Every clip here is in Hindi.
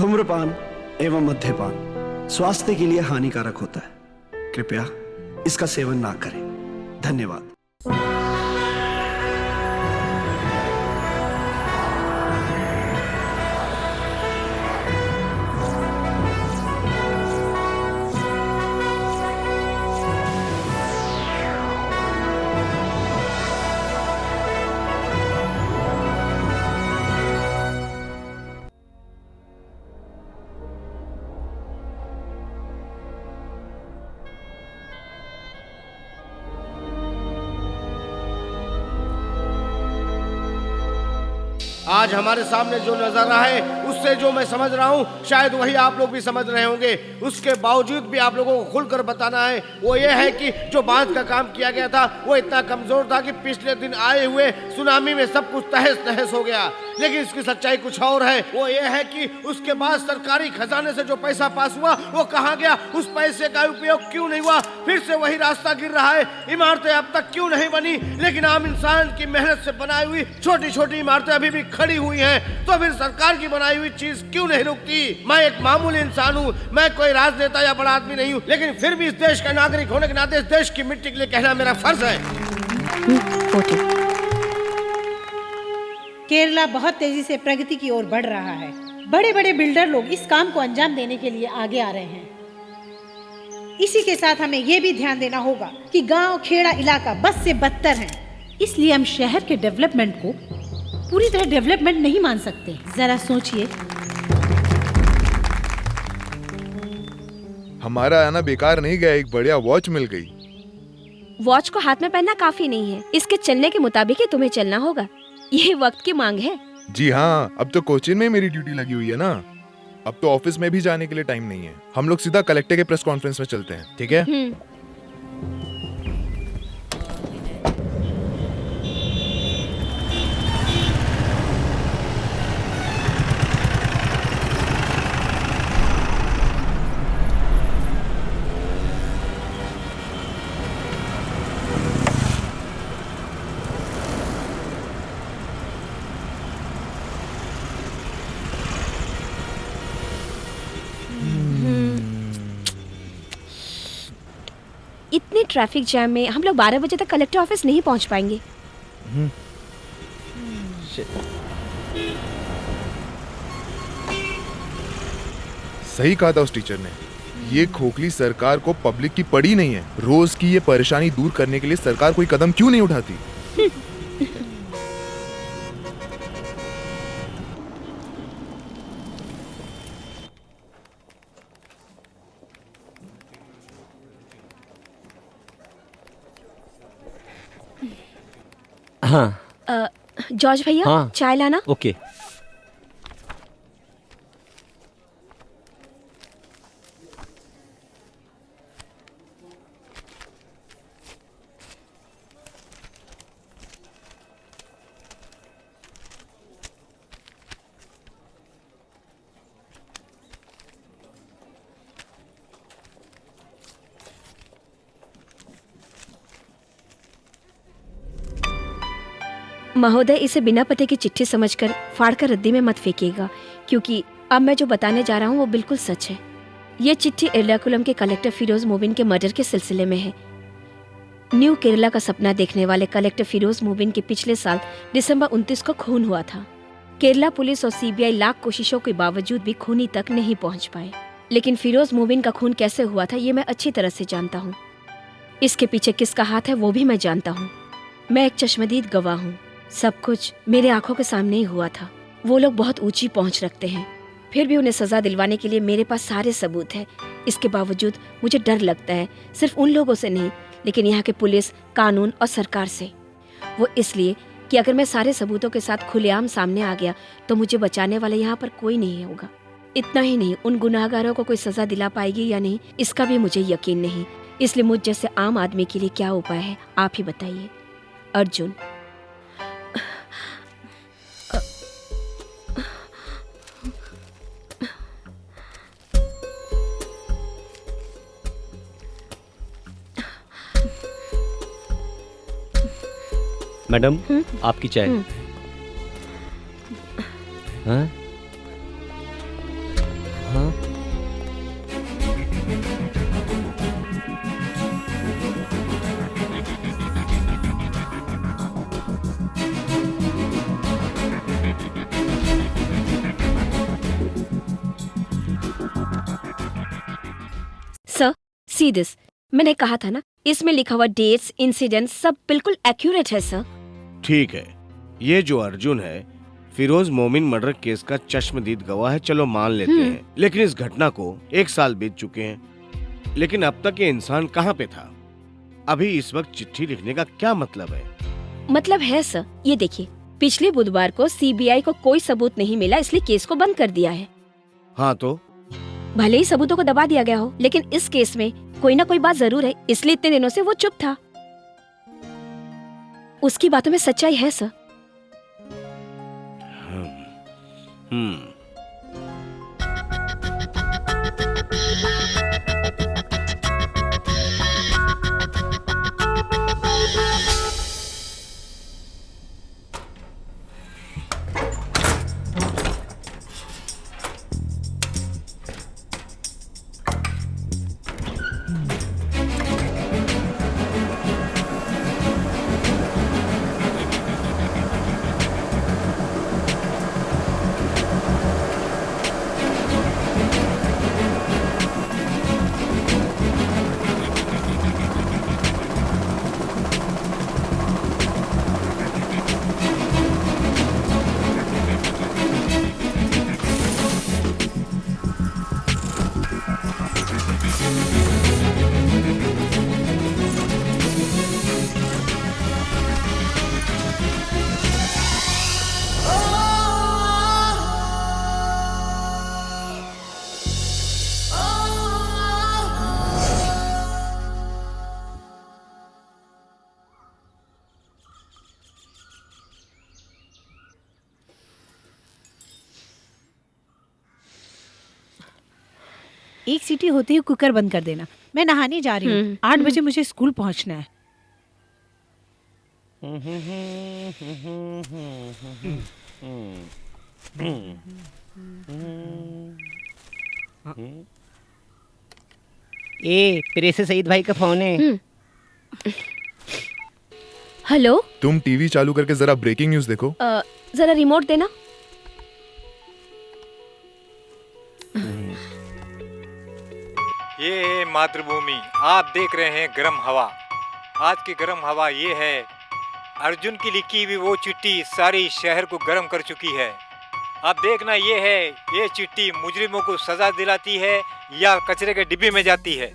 धूम्रपान एवं मद्यपान स्वास्थ्य के लिए हानिकारक होता है। कृपया इसका सेवन ना करें। धन्यवाद। आज हमारे सामने जो नजारा है उससे जो मैं समझ रहा हूँ शायद वही आप लोग भी समझ रहे होंगे। उसके बावजूद भी आप लोगों को खुलकर बताना है वो ये है कि जो बांध का काम किया गया था वो इतना कमजोर था कि पिछले दिन आए हुए सुनामी में सब कुछ तहस नहस हो गया। लेकिन इसकी सच्चाई कुछ और है। वो ये है कि उसके बाद सरकारी खजाने से जो पैसा पास हुआ वो कहाँ गया, उस पैसे का उपयोग क्यों नहीं हुआ, फिर से वही रास्ता गिर रहा है। इमारतें अब तक क्यों नहीं बनी, लेकिन आम इंसान की मेहनत से बनाई हुई छोटी छोटी इमारतें अभी भी खड़ी हुई हैं। तो फिर सरकार की बनाई हुई चीज क्यों नहीं रुकती। मैं एक मामूली इंसान हूँ, मैं कोई राजनेता या बड़ा आदमी नहीं हूँ, लेकिन फिर भी इस देश का नागरिक होने के नाते इस देश की मिट्टी के लिए कहना मेरा फर्ज है। केरला बहुत तेजी से प्रगति की ओर बढ़ रहा है। बड़े बड़े बिल्डर लोग इस काम को अंजाम देने के लिए आगे आ रहे हैं। इसी के साथ हमें ये भी ध्यान देना होगा कि गांव खेड़ा इलाका बस से बदतर है। इसलिए हम शहर के डेवलपमेंट को पूरी तरह डेवलपमेंट नहीं मान सकते। जरा सोचिए। हमारा आना बेकार नहीं गया, एक बढ़िया वॉच मिल गई। वॉच को हाथ में पहनना काफी नहीं है, इसके चलने के मुताबिक ही तुम्हें चलना होगा। ये वक्त की मांग है। जी हाँ, अब तो कोचिन में मेरी ड्यूटी लगी हुई है ना। अब तो ऑफिस में भी जाने के लिए टाइम नहीं है। हम लोग सीधा कलेक्टर के प्रेस कॉन्फ्रेंस में चलते हैं, ठीक है? इतने ट्रैफिक जैम में हम लोग 12 बजे तक कलेक्टर ऑफिस नहीं पहुंच पाएंगे। सही कहा था उस टीचर ने। ये खोखली सरकार को पब्लिक की पड़ी नहीं है। रोज की ये परेशानी दूर करने के लिए सरकार कोई कदम क्यों नहीं उठाती? हाँ। जॉर्ज भैया, हाँ। चाय लाना। ओके। महोदय, इसे बिना पते की चिट्ठी समझकर फाड़कर रद्दी में मत फेंकिएगा, क्योंकि अब मैं जो बताने जा रहा हूँ वो बिल्कुल सच है। ये चिट्ठी एर्नाकुलम के कलेक्टर फिरोज मुबिन के मर्डर के सिलसिले में है। न्यू केरला का सपना देखने वाले कलेक्टर फिरोज मुबिन के पिछले साल दिसंबर 29 को खून हुआ था। केरला पुलिस और सीबीआई लाख कोशिशों के बावजूद भी खूनी तक नहीं पहुँच पाए। लेकिन फिरोज मुबिन का खून कैसे हुआ था ये मैं अच्छी तरह से जानता हूँ। इसके पीछे किसका हाथ है वो भी मैं जानता हूँ। मैं एक चश्मदीद गवाह हूँ। सब कुछ मेरे आंखों के सामने ही हुआ था। वो लोग बहुत ऊंची पहुंच रखते हैं, फिर भी उन्हें सजा दिलवाने के लिए मेरे पास सारे सबूत हैं। इसके बावजूद मुझे डर लगता है, सिर्फ उन लोगों से नहीं, लेकिन यहाँ के पुलिस, कानून और सरकार से। वो इसलिए कि अगर मैं सारे सबूतों के साथ खुलेआम सामने आ गया तो मुझे बचाने वाला यहाँ पर कोई नहीं होगा। इतना ही नहीं, उन गुनाहगारों को कोई सजा दिला पाएगी या नहीं इसका भी मुझे यकीन नहीं। इसलिए मुझ जैसे आम आदमी के लिए क्या उपाय है आप ही बताइए। अर्जुन। मैडम, आपकी चाय। हाँ? हाँ सर, सी दिस। मैंने कहा था ना, इसमें लिखा हुआ डेट्स, इंसिडेंट सब बिल्कुल एक्यूरेट है सर। ठीक है, ये जो अर्जुन है फिरोज मोमिन मर्डर केस का चश्मदीद गवाह है, चलो मान लेते हैं। लेकिन इस घटना को 1 साल बीत चुके हैं, लेकिन अब तक ये इंसान कहाँ पे था? अभी इस वक्त चिट्ठी लिखने का क्या मतलब है? मतलब है सर, ये देखिए, पिछले बुधवार को सीबीआई को कोई सबूत नहीं मिला, इसलिए केस को बंद कर दिया है। हाँ तो भले ही सबूतों को दबा दिया गया हो, लेकिन इस केस में कोई ना कोई बात जरूर है, इसलिए इतने दिनों से वो चुप था। उसकी बातों में सच्चाई है सर। एक सीटी होते ही कुकर बंद कर देना। मैं नहाने जा रही हूँ, 8 बजे मुझे स्कूल पहुँचना है। प्रेसे सईद भाई का फोन है। हेलो, तुम टीवी चालू करके जरा ब्रेकिंग न्यूज देखो। जरा रिमोट देना। ये है मातृभूमि, आप देख रहे हैं गर्म हवा। आज की गर्म हवा ये है, अर्जुन की लिखी हुई वो चिट्ठी सारी शहर को गर्म कर चुकी है। अब देखना ये है, ये चिट्ठी मुजरिमों को सजा दिलाती है या कचरे के डिब्बे में जाती है।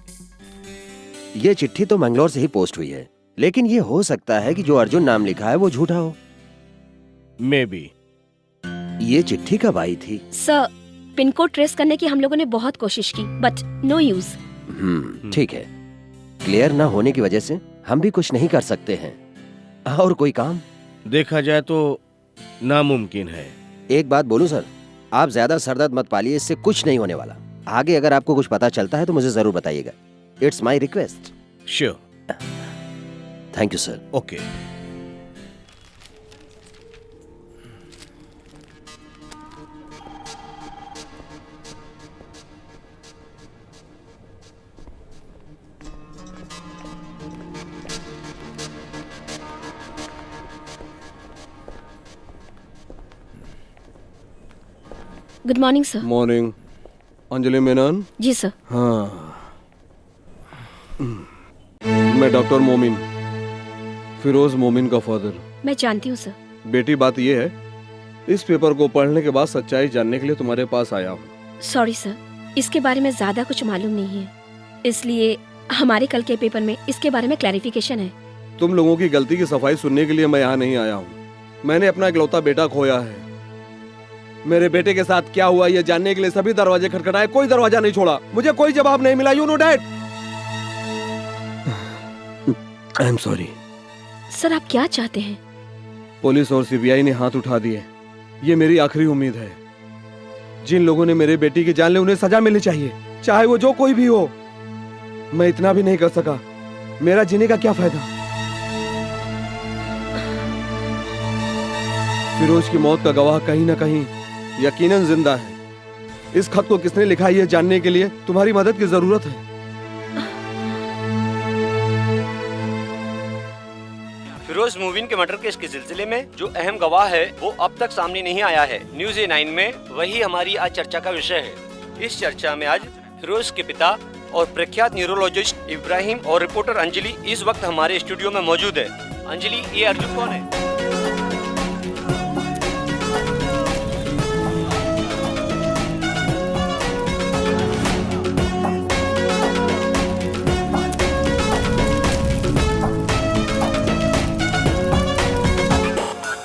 ये चिट्ठी तो मंगलौर से ही पोस्ट हुई है, लेकिन ये हो सकता है कि जो अर्जुन नाम लिखा है वो झूठा हो। May be. ये चिट्ठी कब आई थी? सर, पिन कोड ट्रेस करने की हम लोगों ने बहुत कोशिश की, बट नो यूज। ठीक है, क्लियर ना होने की वजह से हम भी कुछ नहीं कर सकते हैं। और कोई काम देखा जाए तो नामुमकिन है। एक बात बोलूं सर, आप ज्यादा सरदर्द मत पालिए, इससे कुछ नहीं होने वाला। आगे अगर आपको कुछ पता चलता है तो मुझे जरूर बताइएगा। It's my request. Sure. Thank you sir. Okay. Good morning sir. Morning. Anjali Menon? जी सर। हाँ, मैं डॉक्टर मोमिन, फिरोज मोमिन का फादर। मैं जानती हूँ सर। बेटी, बात ये है, इस पेपर को पढ़ने के बाद सच्चाई जानने के लिए तुम्हारे पास आया हूँ। सॉरी सर, इसके बारे में ज्यादा कुछ मालूम नहीं है, इसलिए हमारे कल के पेपर में इसके बारे में क्लैरिफिकेशन है। तुम लोगों की गलती की सफाई सुनने के लिए मैं यहाँ नहीं आया हूँ। मैंने अपना इकलौता बेटा खोया है। मेरे बेटे के साथ क्या हुआ ये जानने के लिए सभी दरवाजे खटखटाए, कोई दरवाजा नहीं छोड़ा। मुझे कोई जवाब नहीं मिला। You know dad. I am sorry. Sir, आप क्या चाहते हैं? पुलिस और सीबीआई ने हाथ उठा दिए। ये मेरी आखिरी उम्मीद है। जिन लोगों ने मेरे बेटी की जान ली उन्हें सजा मिलनी चाहिए, चाहे वो जो कोई भी हो। मैं इतना भी नहीं कर सका, मेरा जीने का क्या फायदा? फिरोज की मौत का गवाह कहीं ना कहीं यकीनन जिंदा है। इस खत को किसने लिखा है ये जानने के लिए तुम्हारी मदद की जरूरत है। फिरोज मोबिन के मर्डर केस के सिलसिले में जो अहम गवाह है वो अब तक सामने नहीं आया है। न्यूज़ A9 में वही हमारी आज चर्चा का विषय है। इस चर्चा में आज फिरोज के पिता और प्रख्यात न्यूरोलॉजिस्ट इब्राहिम और रिपोर्टर अंजलि इस वक्त हमारे स्टूडियो में मौजूद है। अंजलि, ये अर्जुन कौन है?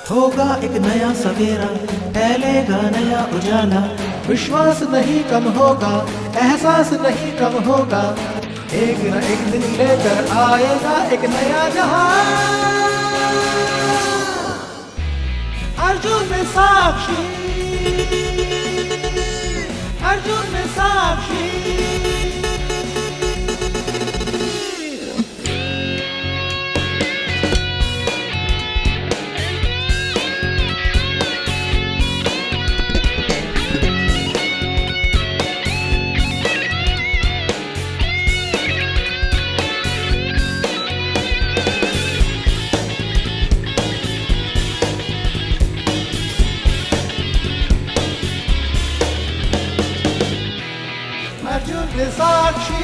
होगा एक नया सवेरा, फैलेगा नया उजाला, विश्वास नहीं कम होगा, एहसास नहीं कम होगा, एक न एक दिन लेकर आएगा एक नया जहां। अर्जुन में साक्षी, अर्जुन में साक्षी। साक्षी,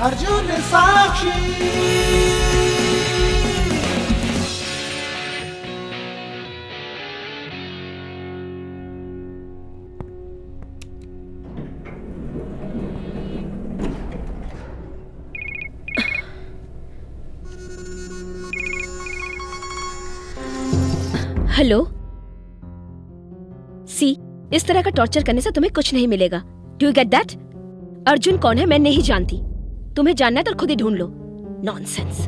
अर्जुन साक्षी। हेलो सी, इस तरह का टॉर्चर करने से तुम्हें कुछ नहीं मिलेगा। Do you get that? Arjun कौन है मैं नहीं जानती, तुम्हें जानना है तो खुद ही ढूंढ लो। नॉनसेंस।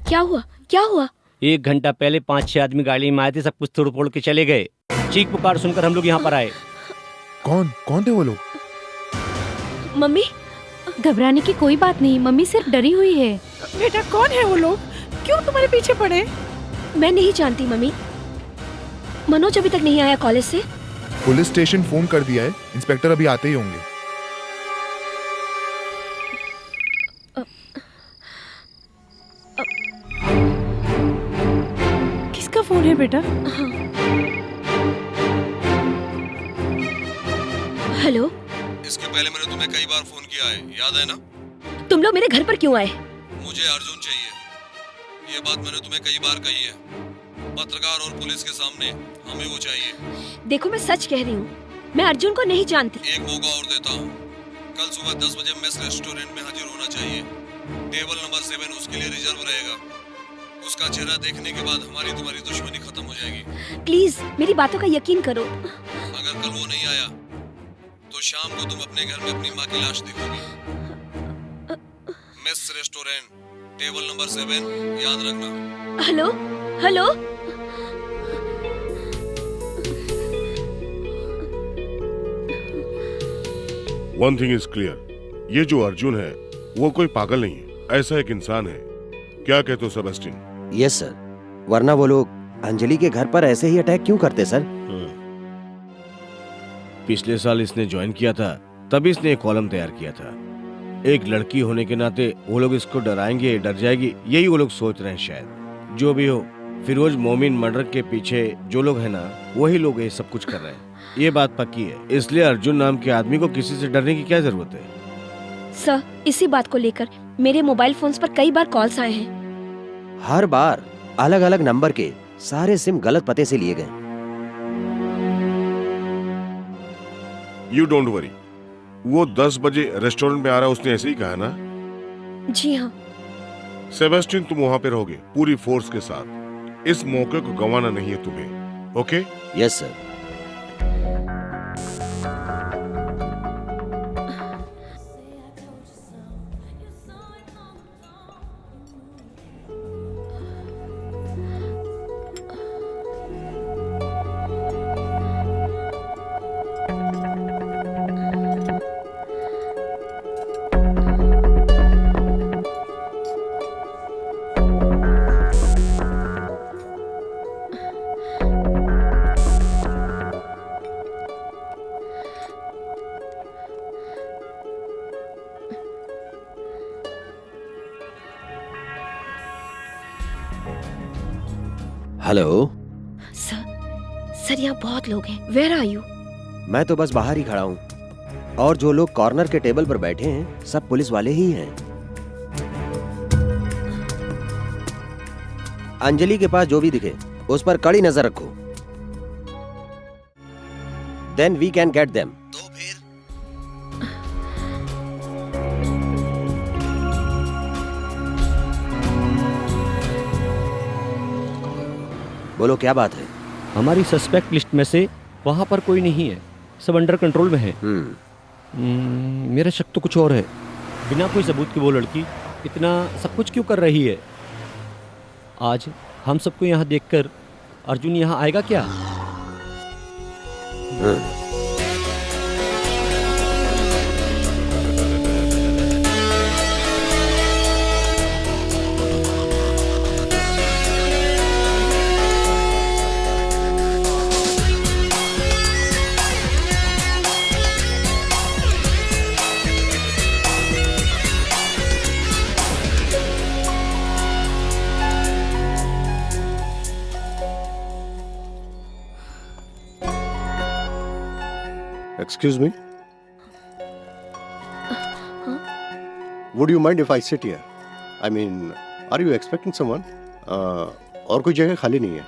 क्या हुआ? क्या हुआ? 1 घंटा पहले 5-6 आदमी गाड़ी में आए थे, सब कुछ तोड़ फोड़ के चले गए। चीख पुकार सुनकर हम लोग यहाँ पर आए। कौन थे वो लोग? मम्मी, घबराने की कोई बात नहीं, मम्मी सिर्फ डरी हुई है। बेटा कौन है वो लोग? क्यों तुम्हारे पीछे पड़े? मैं नहीं जानती मम्मी। मनोज अभी तक नहीं आया कॉलेज से। पुलिस स्टेशन फोन कर दिया है, इंस्पेक्टर अभी आते ही होंगे। किसका फोन है बेटा? हेलो, इसके पहले मैंने तुम्हें कई बार फोन किया है, याद है ना? तुम लोग मेरे घर पर क्यों आए? मुझे अर्जुन चाहिए, ये बात मैंने तुम्हें कई बार कही है। पत्रकार और पुलिस के सामने हमें वो चाहिए। देखो मैं सच कह रही हूँ, मैं अर्जुन को नहीं जानती। एक मौका और देता हूँ, कल सुबह 10 बजे मेस रेस्टोरेंट में हाजिर होना चाहिए। टेबल नंबर 7 उसके लिए रिजर्व रहेगा। उसका चेहरा देखने के बाद हमारी तुम्हारी दुश्मनी खत्म हो जाएगी। प्लीज मेरी बातों का यकीन करो। अगर कल वो नहीं आया तो शाम को तुम अपने घर में अपनी माँ की लाश देखोगी। मेस रेस्टोरेंट, टेबल नंबर 7, याद रखना। Hello hello, one thing is clear, ये जो अर्जुन है वो कोई पागल नहीं है, ऐसा एक इंसान है। क्या कहते हो सेबेस्टियन? यस सर, वरना वो लोग अंजलि के घर पर ऐसे ही अटैक क्यों करते सर? पिछले साल इसने ज्वाइन किया था, तभी इसने एक कॉलम तैयार किया था। एक लड़की होने के नाते वो लोग इसको डराएंगे, डर जाएगी, यही वो लोग सोच रहे हैं शायद। जो भी हो, फिरोज मोमिन मर्डर के पीछे जो लोग हैं ना, वही लोग ये सब कुछ कर रहे हैं, ये बात पक्की है। इसलिए अर्जुन नाम के आदमी को किसी से डरने की क्या जरूरत है? सर, इसी बात को लेकर मेरे मोबाइल फोन्स पर कई बार कॉल्स आए हैं। हर बार अलग अलग नंबर के सारे सिम गलत पते से लिए गए। यू डोंट वरी, वो 10 बजे रेस्टोरेंट में आ रहा है, उसने ऐसे ही कहा ना? जी हाँ। सेबेस्टियन, तुम वहां पे रहोगे पूरी फोर्स के साथ। इस मौके को गंवाना नहीं है तुम्हें, okay? Yes sir. Hello sir, यहाँ बहुत लोग हैं। Where are you? मैं तो बस बाहर ही खड़ा हूँ, और जो लोग कॉर्नर के टेबल पर बैठे हैं सब पुलिस वाले ही हैं। अंजलि के पास जो भी दिखे उस पर कड़ी नजर रखो। Then we can get them. तो फिर बोलो, क्या बात है? हमारी सस्पेक्ट लिस्ट में से वहाँ पर कोई नहीं है, सब अंडर कंट्रोल में है। मेरा शक तो कुछ और है। बिना कोई सबूत के वो लड़की इतना सब कुछ क्यों कर रही है? आज हम सबको यहाँ देखकर अर्जुन यहाँ आएगा क्या? Excuse me? Would you mind if I sit here? I mean, are you expecting someone? और कोई जगह खाली नहीं है।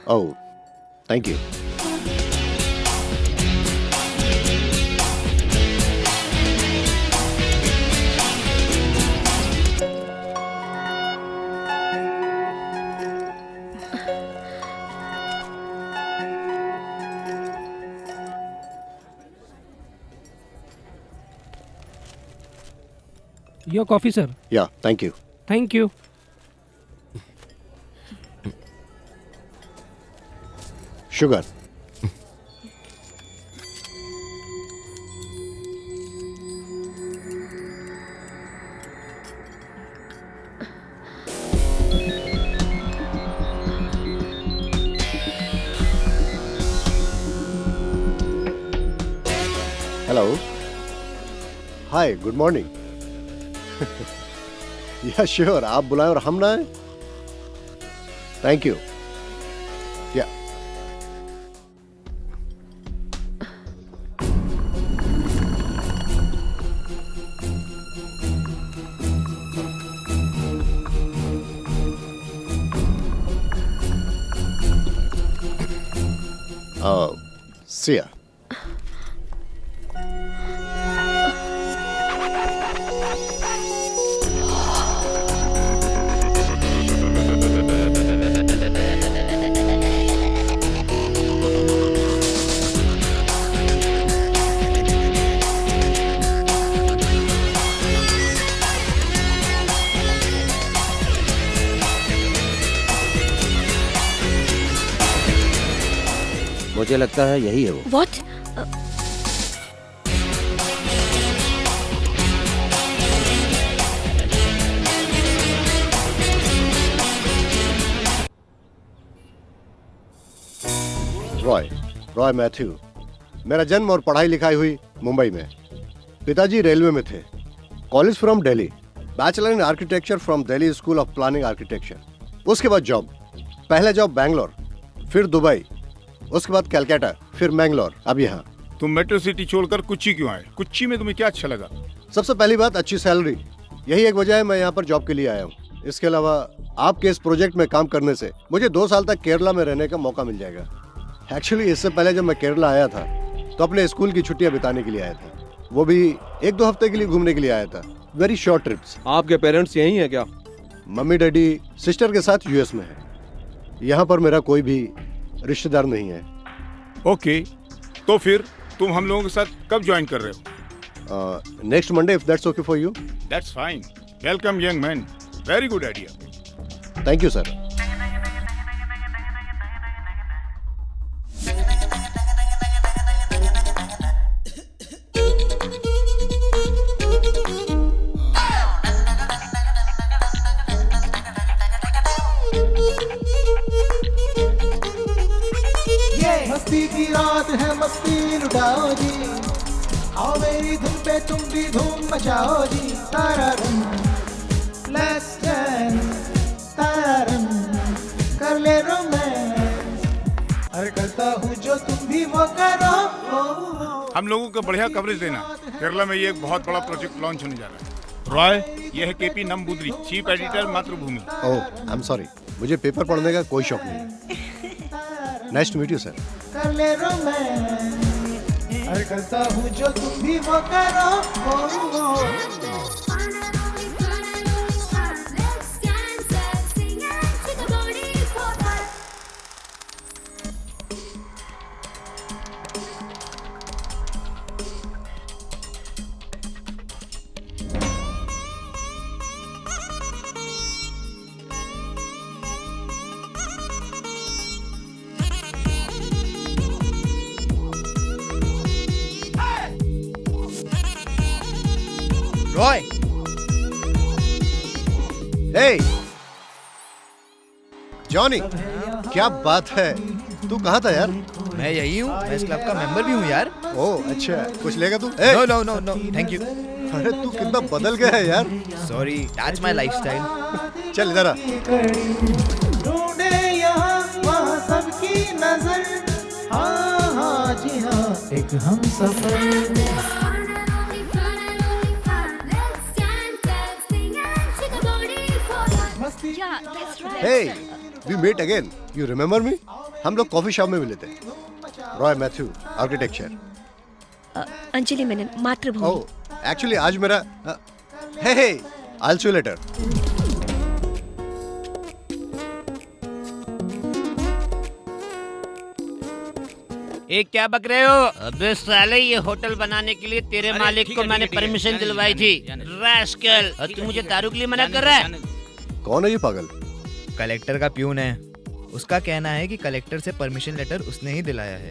Oh, thank you. Your coffee, sir. Yeah, thank you. Thank you. Sugar. Hello. Hi, good morning. या श्योर, आप बुलाएं और हम ना आए। Thank you. या सिया। मुझे लगता है यही है वो। What? रॉय मैथ्यू। मेरा जन्म और पढ़ाई लिखाई हुई मुंबई में। पिताजी रेलवे में थे। College from Delhi, bachelor in architecture from Delhi school of planning architecture. उसके बाद जॉब, पहला जॉब बैंगलोर, फिर दुबई, उसके बाद कलकत्ता, फिर मैंगलोर, अब यहाँ। तुम मेट्रो सिटी छोड़कर कुच्ची क्यों आए? कुच्ची में तुम्हें क्या अच्छा लगा? सबसे पहली बात अच्छी सैलरी, यही एक वजह है मैं यहाँ पर जॉब के लिए आया हूँ। इसके अलावा आपके इस प्रोजेक्ट में काम करने से मुझे 2 साल तक केरला में रहने का मौका मिल जाएगा। एक्चुअली इससे पहले जब मैं केरला आया था तो अपने स्कूल की छुट्टियां बिताने के लिए आया था, वो भी 1-2 हफ्ते के लिए घूमने के लिए आया था। Very short trips. आपके पेरेंट्स यही हैं क्या? मम्मी डैडी सिस्टर के साथ यूएस में है। यहाँ पर मेरा कोई भी रिश्तेदार नहीं है। ओके, तो फिर तुम हम लोगों के साथ कब ज्वाइन कर रहे हो? Next Monday if that's okay for you. That's fine. Welcome young man, very good idea. Thank you sir. मस्ती की रात है, मस्ती लुटाओ जी, आओ मेरी धुन पे तुम भी धूम मचाओ जी। तारारन लेट्स डांस, तारारन कर ले रोमांस, अरे करता हूँ जो तुम भी वो करो। हम लोगों को बढ़िया कवरेज देना। केरला में ये एक बहुत बड़ा प्रोजेक्ट लॉन्च होने जा रहा है। रॉय, ये है KP Namboodiri, chief editor Mathrubhumi. Oh I am sorry, मुझे पेपर पढ़ने का कोई शौक नहीं। Nice to meet you sir. कर ले रोमांस, अरे करता हूँ जो तुम भी वो करो। रॉय, हे जॉनी, क्या बात है, तू कहाँ था यार? मैं यही हूँ, मैं इस क्लब का मेंबर भी हूँ यार। ओह अच्छा, कुछ लेगा तू? No no no no, thank you. अरे तू कितना बदल गया है यार। Sorry, that's my lifestyle. चल इधर आ। ढूंढे यहाँ वहाँ सबकी नजर, हाँ हाँ जी हाँ, एक हम सफर। Hey, we meet again. You remember me? हम लोग कॉफी शॉप में मिले थे। Roy Matthew, architecture. Anjali Menon, Mathrubhumi. Oh, actually आज मेरा हे I'll see you later. एक क्या बक रहे हो? अबे साले, ये होटल बनाने के लिए तेरे मालिक को मैंने परमिशन दिलवाई थी। रास्कल, और तू मुझे दारू के लिए मना कर रहा है? कौन है ये पागल? कलेक्टर का प्यून है। उसका कहना है कि कलेक्टर से परमिशन लेटर उसने ही दिलाया है।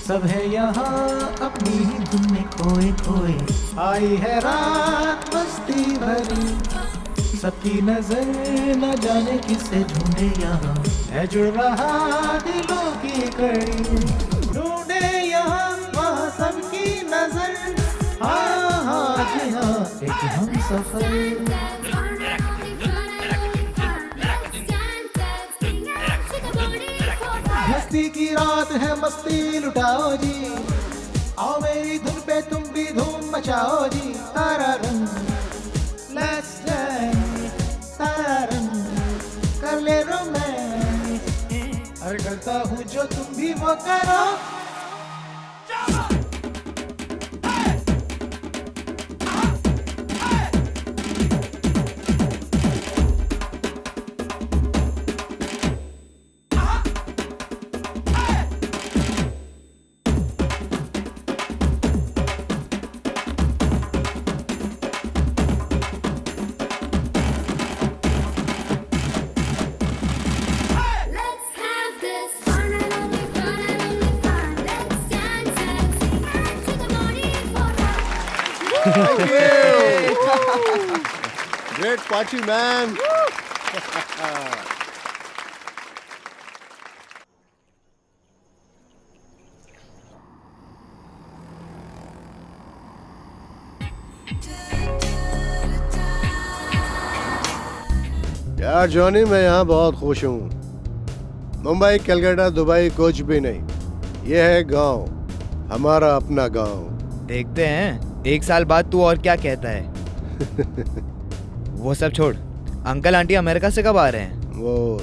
सब है यहाँ अपनी ही धुन में खोए खोए, आई है रात मस्ती भरी, सबकी नजर न जाने किसे ढूंढे यहाँ, है जुड़ रहा दिलों की कड़ी। ढूंढे यहाँ वहाँ सबकी नजर, हाँ हाँ जी हाँ, एक हम सफर। मस्ती की रात है, मस्ती लुटाओ जी, आओ मेरी धुन पे तुम भी धूम मचाओ जी। तारारन लेट्स डांस, तारारन कर ले रोमांस, अरे करता हूँ जो तुम भी वो करो। Thank you. Great party, man. यार जॉनी, मैं यहाँ बहुत खुश हूँ। मुंबई, कलकत्ता, दुबई कुछ भी नहीं, ये है गांव, हमारा अपना गांव। देखते हैं 1 साल बाद तू और क्या कहता है। वो सब छोड़, अंकल आंटी अमेरिका से कब आ रहे हैं? वो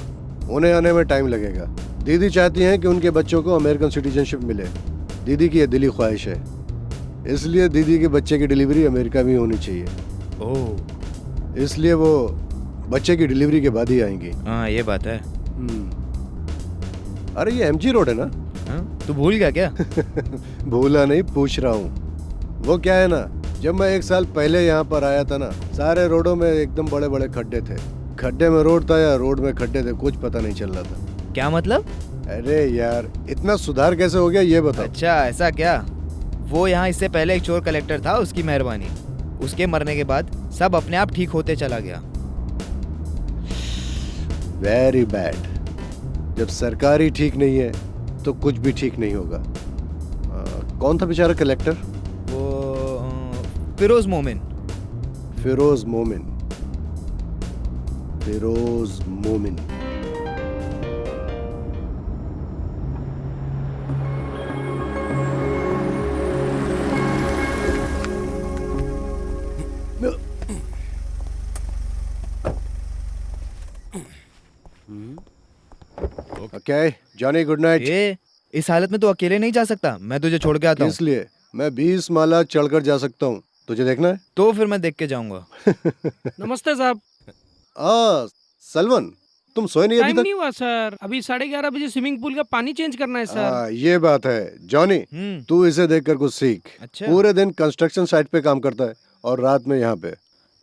उन्हें आने में टाइम लगेगा। दीदी चाहती हैं कि उनके बच्चों को अमेरिकन सिटीजनशिप मिले। दीदी की ये दिली ख्वाहिश है, इसलिए दीदी के बच्चे की डिलीवरी अमेरिका में होनी चाहिए। ओह, इसलिए वो बच्चे की डिलीवरी के बाद ही आएंगी। हाँ ये बात है। अरे ये MG रोड है ना? तू भूल गया क्या? भूला नहीं, पूछ रहा हूँ। वो क्या है ना, जब मैं 1 साल पहले यहाँ पर आया था ना, सारे रोडों में एकदम बड़े बड़े खड्डे थे। खड्डे में रोड था या रोड में खड्डे थे, कुछ पता नहीं चल रहा था। क्या मतलब? अरे यार, इतना सुधार कैसे हो गया ये बताओ। अच्छा ऐसा क्या? वो यहाँ इससे पहले एक चोर कलेक्टर था, उसकी मेहरबानी। उसके मरने के बाद सब अपने आप ठीक होते चला गया। Very bad. जब सरकार ही ठीक नहीं है तो कुछ भी ठीक नहीं होगा। कौन था बेचारा कलेक्टर? वो फिरोज मोमिन। फिरोज मोमिन। फिरोज मोमिन। Okay Johnny, good night. इस हालत में तो अकेले नहीं जा सकता, मैं तुझे छोड़ के आता हूँ। इसलिए मैं 20 माला चढ़कर जा सकता हूँ, तुझे देखना है? तो फिर मैं देख के जाऊंगा। नमस्ते साहब। सलवन, तुम सोए नहीं अभी टाइम तक? नहीं हुआ सर, अभी 11:30 बजे स्विमिंग पूल का पानी चेंज करना है सर। ये बात है जॉनी, तू इसे देखकर कुछ सीख। अच्छा। पूरे दिन कंस्ट्रक्शन साइट पे काम करता है और रात में यहाँ पे।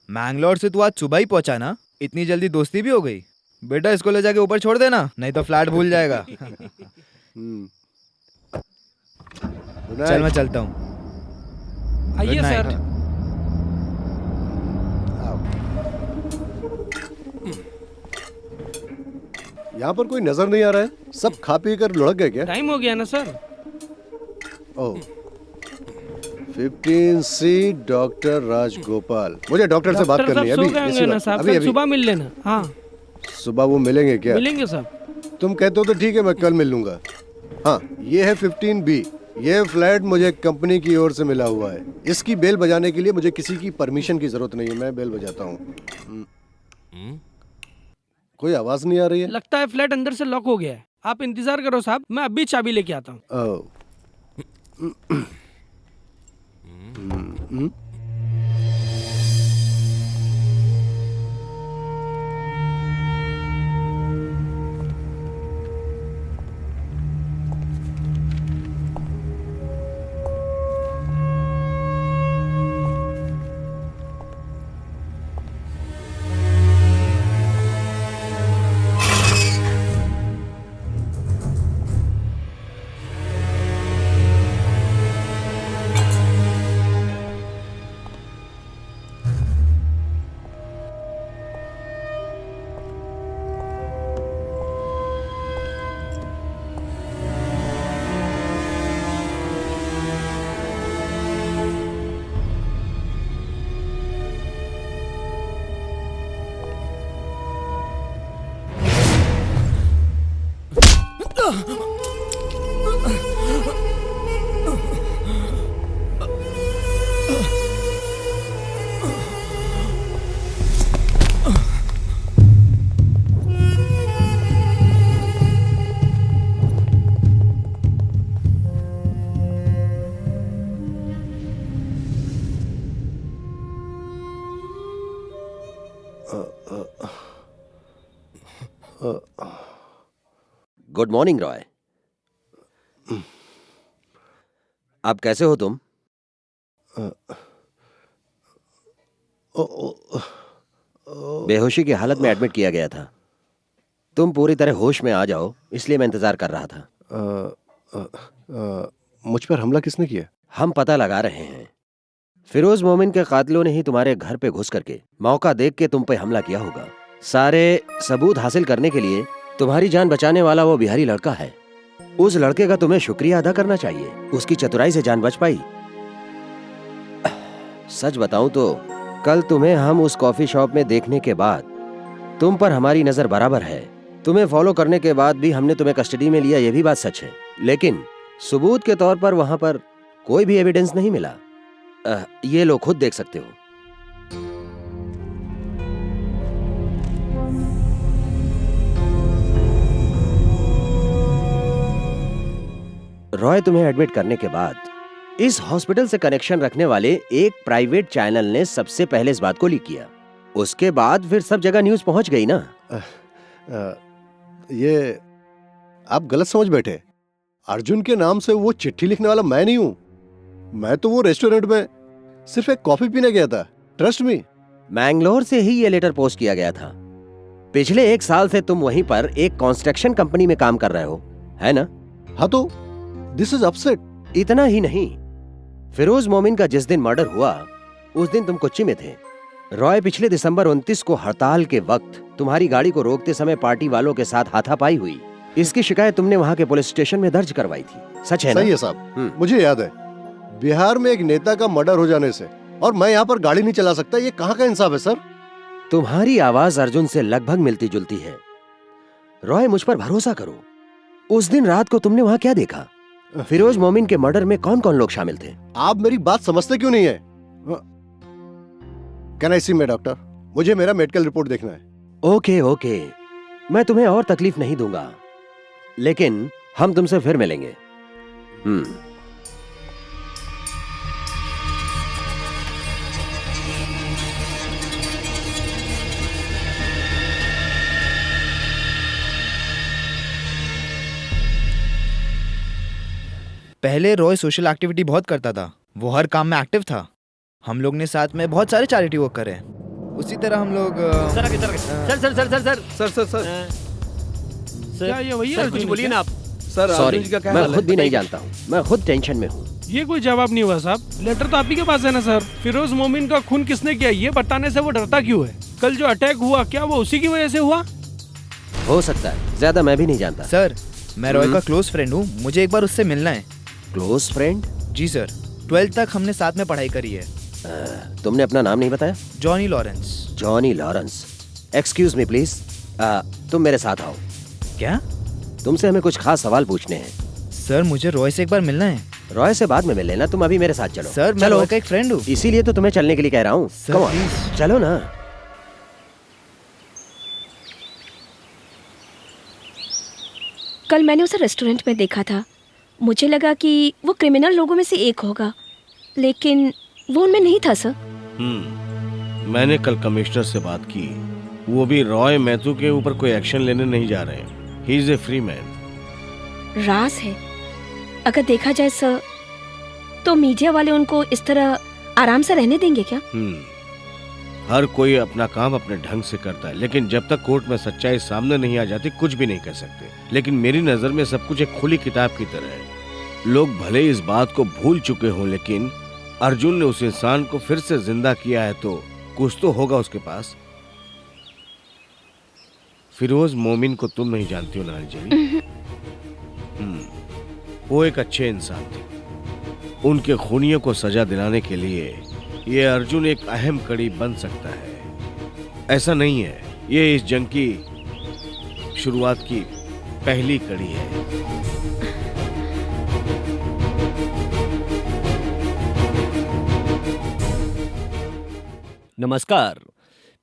मैंगलोर से तू आज सुबह ही पहुंचा ना, इतनी जल्दी दोस्ती भी हो गई? बेटा इसको ले जाके ऊपर छोड़ देना, नहीं तो फ्लैट भूल जाएगा। चल मैं चलता हूँ। आइए सर। यहाँ पर कोई नजर नहीं आ रहा है, सब खा पी कर लुढ़क गए क्या? टाइम हो गया ना सर। ओह 15C डॉक्टर राजगोपाल, मुझे डॉक्टर से बात करनी है अभी। अभी सुबह मिल लेना। हाँ सुबह वो मिलेंगे क्या? मिलेंगे साहब। तुम कहते हो तो ठीक है, मैं कल मिल लूंगा। हाँ ये है 15B। ये फ्लैट मुझे कंपनी की ओर से मिला हुआ है। इसकी बेल बजाने के लिए मुझे किसी की परमिशन की जरूरत नहीं है, मैं बेल बजाता हूँ। कोई आवाज नहीं आ रही है। लगता है फ्लैट अंदर से लॉक हो गया है। आप इंतजार करो साहब, मैं अभी चाबी लेके आता हूँ। Good morning Roy. अब कैसे हो तुम? बेहोशी की हालत में एडमिट किया गया था। तुम पूरी तरह होश में आ जाओ, इसलिए मैं इंतजार कर रहा था। मुझ पर हमला किसने किया? हम पता लगा रहे हैं। फिरोज मोमिन के कातिलों ने ही तुम्हारे घर पे घुस करके मौका देख के तुम पे हमला किया होगा। सारे सबूत हासिल करने के लिए तुम्हारी जान बचाने वाला वो बिहारी लड़का है। उस लड़के का तुम्हें शुक्रिया अदा करना चाहिए, उसकी चतुराई से जान बच पाई। सच बताऊं तो कल तुम्हें हम उस कॉफी शॉप में देखने के बाद तुम पर हमारी नजर बराबर है। तुम्हें फॉलो करने के बाद भी हमने तुम्हें कस्टडी में लिया, ये भी बात सच है, लेकिन सबूत के तौर पर वहां पर कोई भी एविडेंस नहीं मिला। ये लो, खुद देख सकते हो। रॉय, तुम्हें एडमिट करने के बाद इस हॉस्पिटल से कनेक्शन रखने वाले एक प्राइवेट चैनल ने सबसे पहले इस बात को लीक किया। उसके बाद फिर सब जगह न्यूज पहुंच गई ना। ये आप गलत समझ बैठे। अर्जुन के नाम से वो चिट्ठी लिखने वाला मैं नहीं हूं। मैं तो वो रेस्टोरेंट में सिर्फ एक कॉफी पीने गया था। Trust me. मैंगलोर से ही ये लेटर पोस्ट किया गया था। पिछले 1 साल से तुम वहीं पर एक कंस्ट्रक्शन कंपनी में काम कर रहे हो, है ना? हाँ, तो दिस इज अपसेट। इतना ही नहीं, फिरोज मोमिन का जिस दिन मर्डर हुआ उस दिन तुम कोच्चि में थे। रॉय पिछले दिसंबर 29 को हड़ताल के वक्त तुम्हारी गाड़ी को रोकते समय पार्टी वालों के साथ हाथापाई हुई। इसकी शिकायत तुमने वहां के पुलिस स्टेशन में दर्ज करवाई थी, सच है ना? सही है साहब, मुझे याद है। बिहार में एक नेता का मर्डर हो जाने से और मैं यहाँ पर गाड़ी नहीं चला सकता, ये कहाँ का इंसाफ है सर? तुम्हारी आवाज अर्जुन से लगभग मिलती जुलती है। रॉय, मुझ पर भरोसा करो। उस दिन रात को तुमने वहां क्या देखा? फिरोज मोमिन के मर्डर में कौन कौन लोग शामिल थे? आप मेरी बात समझते क्यों नहीं है? कैन आई सी मैं डॉक्टर? मुझे मेरा मेडिकल रिपोर्ट देखना है। ओके ओके, मैं तुम्हें और तकलीफ नहीं दूंगा, लेकिन हम तुमसे फिर मिलेंगे। पहले रॉय सोशल एक्टिविटी बहुत करता था, वो हर काम में एक्टिव था। हम लोग ने साथ में बहुत सारे चैरिटी वर्क करे। उसी तरह हम लोग सर आगे, sir sir sir sir sir sir sir sir क्या ये वही सर, कुछ बोलिए ना आप। सर, सॉरी, अर्जुन जी का क्या मैं हाल है? खुद भी नहीं जानता हूँ, मैं खुद टेंशन में हूँ। ये कोई जवाब नहीं हुआ साहब। लेटर तो आप ही के पास है ना सर? फिरोज मोमिन का खून किसने किया ये बताने से वो डरता क्यों है? कल जो अटैक हुआ क्या वो उसी की वजह से हुआ? हो सकता है, ज्यादा मैं भी नहीं जानता। सर, मैं रॉय का क्लोज फ्रेंड हूँ, मुझे एक बार उससे मिलना है। Close friend? जी सर, 12th तक हमने साथ में पढ़ाई करी है। तुमने अपना नाम नहीं बताया? Johnny Lawrence. Johnny Lawrence, excuse me please, तुम मेरे साथ आओ। क्या? तुमसे हमें कुछ खास सवाल पूछने हैं। सर, मुझे रॉय से एक बार मिलना है। रॉय से बाद में मिल लेना, तुम अभी मेरे साथ चलो। सर, मैं रॉय का एक फ्रेंड हूँ। इसीलिए तो तुम्हें चलने के लिए कह रहा हूँ। Sir, Come on, please. चलो ना। कल मैंने उसे रेस्टोरेंट में देखा था। मुझे लगा कि वो क्रिमिनल लोगों में से एक होगा, लेकिन वो उनमें नहीं था सर। मैंने कल कमिश्नर से बात की, वो भी रॉय मैथ्यू के ऊपर कोई एक्शन लेने नहीं जा रहे हैं। He is a free man. राज है। अगर देखा जाए सर, तो मीडिया वाले उनको इस तरह आराम से रहने देंगे क्या? हर कोई अपना काम अपने ढंग से करता है, लेकिन जब तक कोर्ट में सच्चाई सामने नहीं आ जाती कुछ भी नहीं कर सकते। लेकिन मेरी नजर में सब कुछ एक खुली किताब की तरह है। लोग भले इस बात को भूल चुके हों, लेकिन अर्जुन ने उस इंसान को फिर से जिंदा किया है, तो कुछ तो होगा उसके पास। फिरोज मोमिन को तुम नहीं जानती हो नानी जी। वो एक अच्छे इंसान थे। उनके खूनियों को सजा दिलाने के लिए ये अर्जुन एक अहम कड़ी बन सकता है। ऐसा नहीं है, ये इस जंग की शुरुआत की पहली कड़ी है। नमस्कार।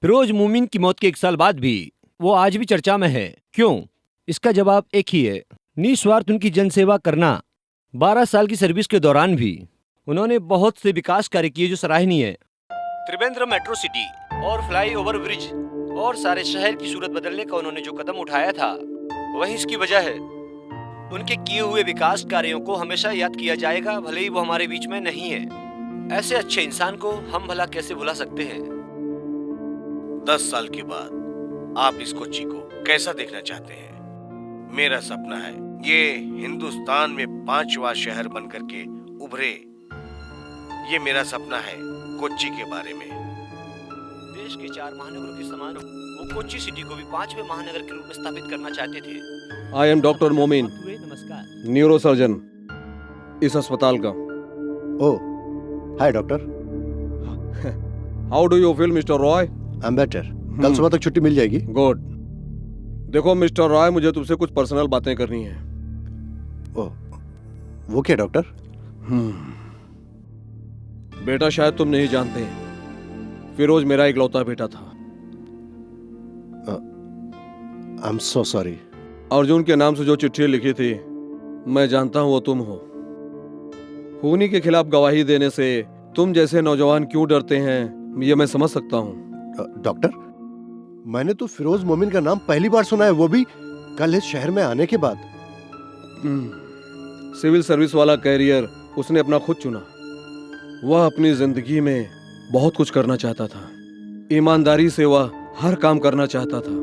फिरोज मोमिन की मौत के 1 साल बाद भी वो आज भी चर्चा में है। क्यों? इसका जवाब एक ही है, निस्वार्थ उनकी जनसेवा करना। 12 साल की सर्विस के दौरान भी उन्होंने बहुत से विकास कार्य किए जो सराहनीय है। त्रिवेंद्रम मेट्रो सिटी और फ्लाई ओवर ब्रिज और सारे शहर की सूरत बदलने का उन्होंने जो कदम उठाया था, वही इसकी वजह है। उनके किए हुए विकास कार्यों को हमेशा याद किया जाएगा, भले ही वो हमारे बीच में नहीं है। ऐसे अच्छे इंसान को हम भला कैसे भुला सकते हैं? 10 साल के बाद आप इस कोच्चि को कैसा देखना चाहते हैं? मेरा सपना है ये हिंदुस्तान में 5वां शहर बनकर के उभरे। ये मेरा सपना है कोच्चि के बारे में। देश के 4 महानगरों के समान वो कोच्चि सिटी को भी 5वें महानगर के रूप में स्थापित करना चाहते थे। आई एम डॉक्टर मोमिन, नमस्कार। न्यूरोसर्जन इस अस्पताल का। Oh, hi doctor. How do you feel mister Roy? I am better. कल सुबह तक छुट्टी मिल जाएगी। गुड। देखो मिस्टर रॉय, मुझे तुमसे कुछ पर्सनल बातें करनी है। ओह, वो क्या डॉक्टर? बेटा, शायद तुम नहीं जानते, फिरोज मेरा इकलौता बेटा था। I am so sorry. Arjun के नाम से जो चिट्ठी लिखी थी, मैं जानता हूं वो तुम हो। खूनी के खिलाफ गवाही देने से तुम जैसे नौजवान क्यों डरते हैं, ये मैं समझ सकता हूं। डॉक्टर, मैंने तो फिरोज मोमिन का नाम पहली बार सुना है, वो भी कल इस शहर में आने के बाद। सिविल सर्विस वाला कैरियर उसने अपना खुद चुना। वह अपनी जिंदगी में बहुत कुछ करना चाहता था। ईमानदारी से वह हर काम करना चाहता था।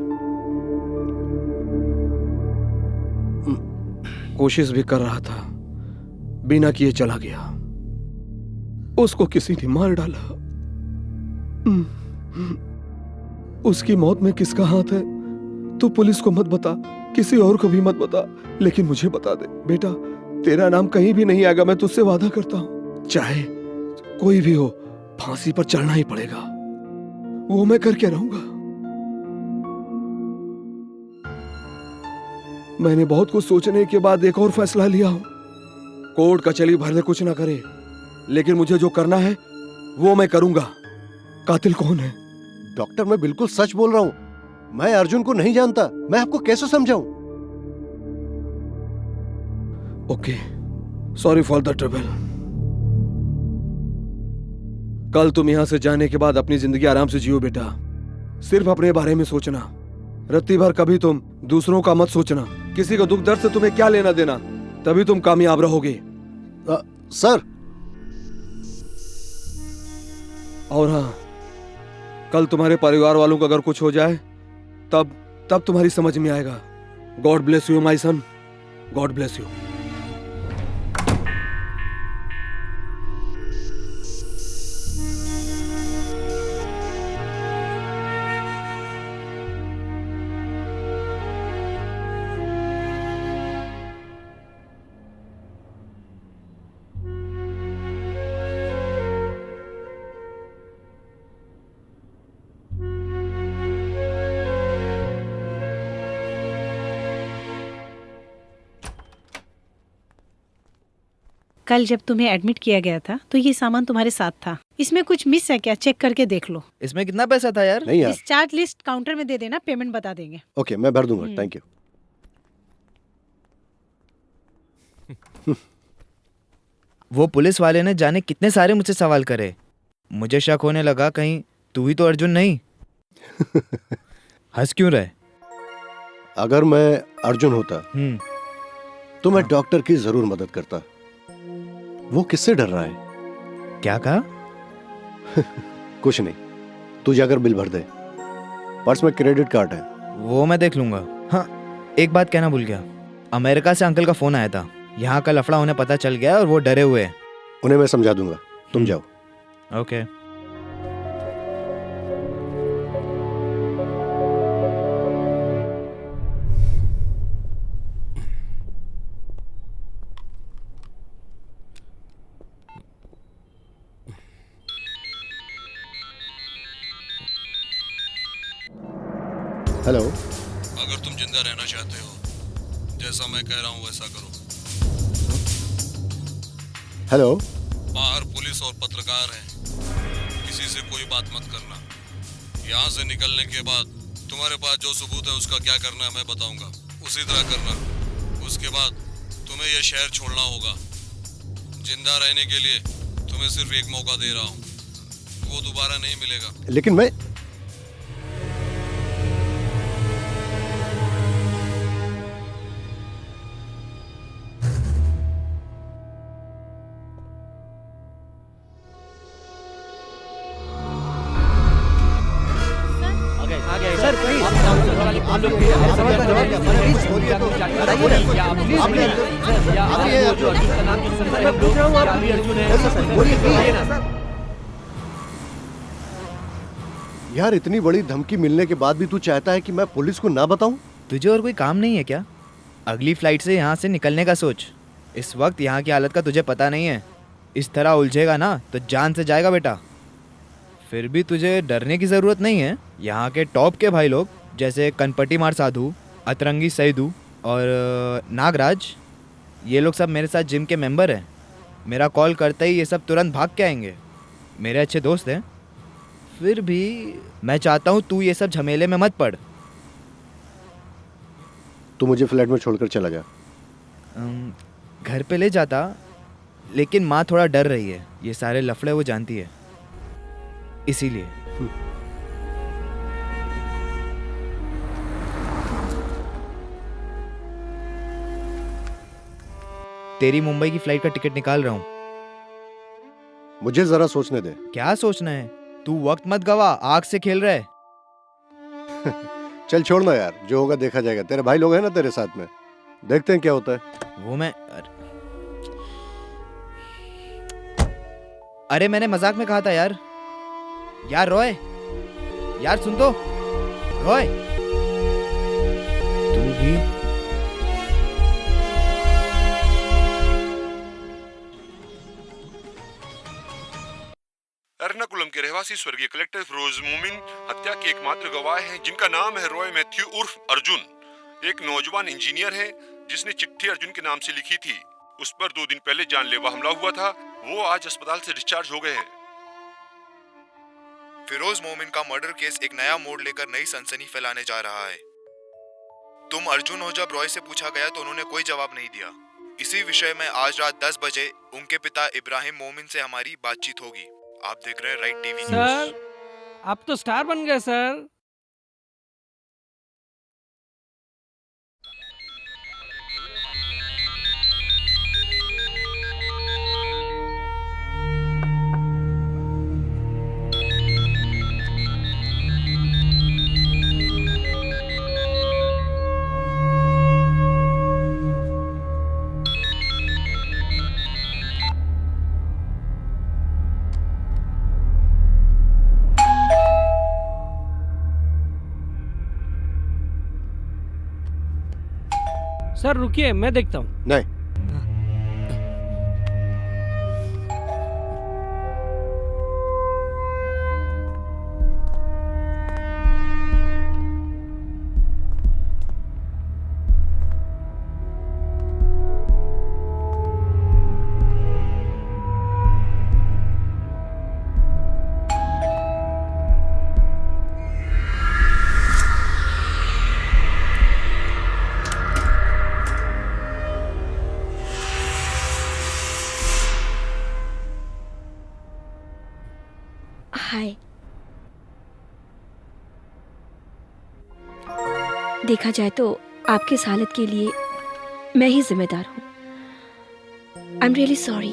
कोशिश भी कर रहा था, बिना किए चला गया। उसको किसी ने मार डाला। उसकी मौत में किसका हाथ है? तू पुलिस को मत बता, किसी और को भी मत बता, लेकिन मुझे बता दे बेटा। तेरा नाम कहीं भी नहीं आएगा, मैं तुझसे वादा करता हूं। चाहे कोई भी हो, फांसी पर चढ़ना ही पड़ेगा। वो मैं करके रहूंगा। मैंने बहुत कुछ सोचने के बाद एक और फैसला लिया हूं। कोर्ट कचहरी भरने कुछ ना करे, लेकिन मुझे जो करना है वो मैं करूंगा। कातिल कौन है? डॉक्टर, मैं बिल्कुल सच बोल रहा हूं। मैं अर्जुन को नहीं जानता। मैं आपको कैसे समझाऊं? Okay, sorry for the trouble. कल तुम यहां से जाने के बाद अपनी जिंदगी आराम से जियो बेटा। सिर्फ अपने बारे में सोचना। रत्ती भर कभी तुम दूसरों का मत सोचना। किसी को दुख दर्द से तुम्हें क्या लेना देना, तभी तुम कामयाब रहोगे। सर। और हाँ, कल तुम्हारे परिवार वालों को अगर कुछ हो जाए तब तुम्हारी समझ में आएगा। God bless you my son, God bless you. कल जब तुम्हें एडमिट किया गया था तो ये सामान तुम्हारे साथ था। इसमें कुछ मिस है क्या? चेक करके देख लो। इसमें कितना पैसा था यार? नहीं यार। डिस्चार्ज लिस्ट काउंटर में दे देना, पेमेंट बता देंगे। ओके, मैं भर दूंगा। Thank you. वो पुलिस वाले ने जाने कितने सारे मुझसे सवाल करे। मुझे शक होने लगा कहीं तू ही तो अर्जुन नहीं। हंस क्यों रहे? अगर मैं अर्जुन होता तो मैं डॉक्टर की जरूर मदद करता। वो किससे डर रहा है? क्या कहा? कुछ नहीं, तू जाकर बिल भर दे। पर्स में क्रेडिट कार्ड है। वो मैं देख लूंगा। हाँ, एक बात कहना भूल गया। अमेरिका से अंकल का फोन आया था। यहाँ का लफड़ा उन्हें पता चल गया और वो डरे हुए हैं। उन्हें मैं समझा दूंगा, तुम जाओ। ओके। हेलो। अगर तुम जिंदा रहना चाहते हो, जैसा मैं कह रहा हूँ वैसा करो। हेलो। बाहर पुलिस और पत्रकार हैं, किसी से कोई बात मत करना। यहाँ से निकलने के बाद तुम्हारे पास जो सबूत है उसका क्या करना है मैं बताऊंगा, उसी तरह करना। उसके बाद तुम्हें यह शहर छोड़ना होगा। जिंदा रहने के लिए तुम्हें सिर्फ एक मौका दे रहा हूँ, वो दोबारा नहीं मिलेगा। लेकिन मैं सर प्लीज आप लोग यार, इतनी बड़ी धमकी मिलने के बाद भी तू चाहता है कि मैं पुलिस को ना बताऊं? तुझे और कोई काम नहीं है क्या? अगली फ्लाइट से यहाँ से निकलने का सोच। इस वक्त यहाँ की हालत का तुझे पता नहीं है। इस तरह उलझेगा ना तो जान से जाएगा बेटा। फिर भी तुझे डरने की ज़रूरत नहीं है। यहाँ के टॉप के भाई लोग जैसे कनपटी मार साधु, अतरंगी सैदू और नागराज, ये लोग सब मेरे साथ जिम के मेंबर हैं। मेरा कॉल करते ही ये सब तुरंत भाग के आएंगे। मेरे अच्छे दोस्त हैं। फिर भी मैं चाहता हूँ तू ये सब झमेले में मत पड़। तू मुझे फ्लैट में छोड़कर चला जा। घर पे ले जाता, लेकिन माँ थोड़ा डर रही है। ये सारे लफड़े वो जानती है, इसीलिए। तेरी मुंबई की फ्लाइट का टिकट निकाल रहा हूँ। मुझे जरा सोचने दे। क्या सोचना है? तू वक्त मत गवा, आग से खेल रहा है। चल छोड़ना यार, जो होगा देखा जाएगा। तेरे भाई लोग हैं ना तेरे साथ में, देखते हैं क्या होता है। वो मैं अरे मैंने मजाक में कहा था यार। यार रॉय, यार सुन तो। रॉय तू भी। एर्नाकुलम के रहवासी स्वर्गीय कलेक्टर फिरोज मोमिन हत्या के एकमात्र गवाह हैं, जिनका नाम है रॉय मैथ्यू उर्फ अर्जुन। एक नौजवान इंजीनियर है जिसने चिट्ठी अर्जुन के नाम से लिखी थी। उस पर 2 दिन पहले जानलेवा हमला हुआ था। वो आज अस्पताल से डिस्चार्ज हो गए हैं। फिरोज मोमिन का मर्डर केस एक नया मोड़ लेकर नई सनसनी फैलाने जा रहा है। तुम अर्जुन हो जब रॉय से पूछा गया तो उन्होंने कोई जवाब नहीं दिया। इसी विषय में आज रात 10 बजे उनके पिता इब्राहिम मोमिन से हमारी बातचीत होगी। आप देख रहे हैं राइट टीवी न्यूज़। सर, आप तो स्टार बन गए सर। सर रुकिए, मैं देखता हूँ। नहीं, हाय। देखा जाए तो आपकी इस हालत के लिए मैं ही जिम्मेदार हूँ। I am really sorry.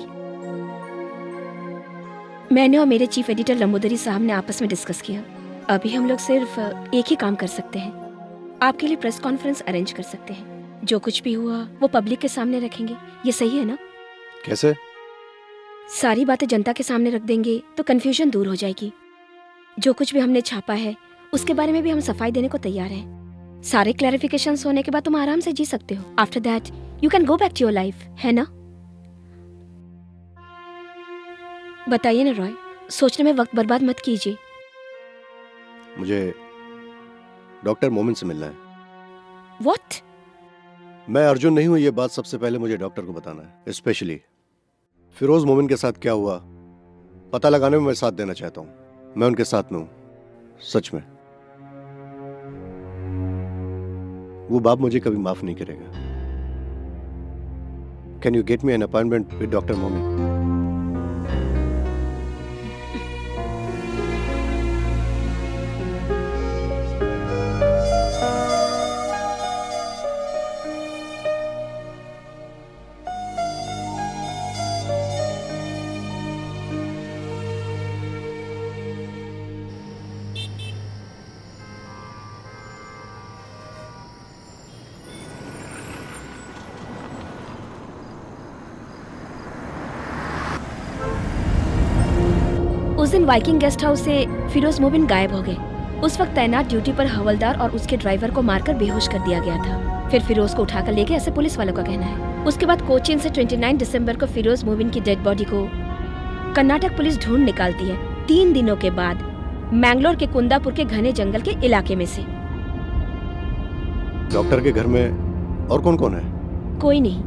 मैंने और मेरे चीफ एडिटर लंबोदरी साहब ने आपस में डिस्कस किया। अभी हम लोग सिर्फ एक ही काम कर सकते हैं, आपके लिए प्रेस कॉन्फ्रेंस अरेंज कर सकते हैं। जो कुछ भी हुआ वो पब्लिक के सामने रखेंगे। ये सही है ना? कैसे? सारी बातें जनता के सामने रख देंगे तो कंफ्यूजन दूर हो जाएगी। जो कुछ भी हमने छापा है उसके बारे में भी हम सफाई देने को तैयार हैं। सारे क्लैरिफिकेशंस होने के बाद तुम आराम से जी सकते हो। After that you can go back to your life, है ना? बताइए ना रॉय, सोचने में वक्त बर्बाद मत कीजिए। मुझे डॉक्टर मोमिन से मिलना है। What? मैं अर्जुन नहीं हूं, ये बात सबसे पहले मुझे डॉक्टर को बताना है। स्पेशली फिरोज मोमिन के साथ क्या हुआ पता लगाने में मैं साथ देना चाहता हूं। मैं उनके साथ में हूं, सच में। वो बाप मुझे कभी माफ नहीं करेगा। Can you get me an appointment with doctor मोमिन? उस दिन वाइकिंग गेस्ट हाउस से फिरोज मोमिन गायब हो गए। उस वक्त तैनात ड्यूटी पर हवलदार और उसके ड्राइवर को मारकर बेहोश कर दिया गया था। फिर फिरोज को उठाकर ले गए, ऐसे पुलिस वालों का कहना है। उसके बाद कोचीन से 29 दिसंबर को फिरोज मोमिन की डेड बॉडी को कर्नाटक पुलिस ढूंढ निकालती है। 3 दिनों के बाद मैंगलोर के कुंदापुर के घने जंगल के इलाके में से। डॉक्टर के घर में और कौन कौन है? कोई नहीं,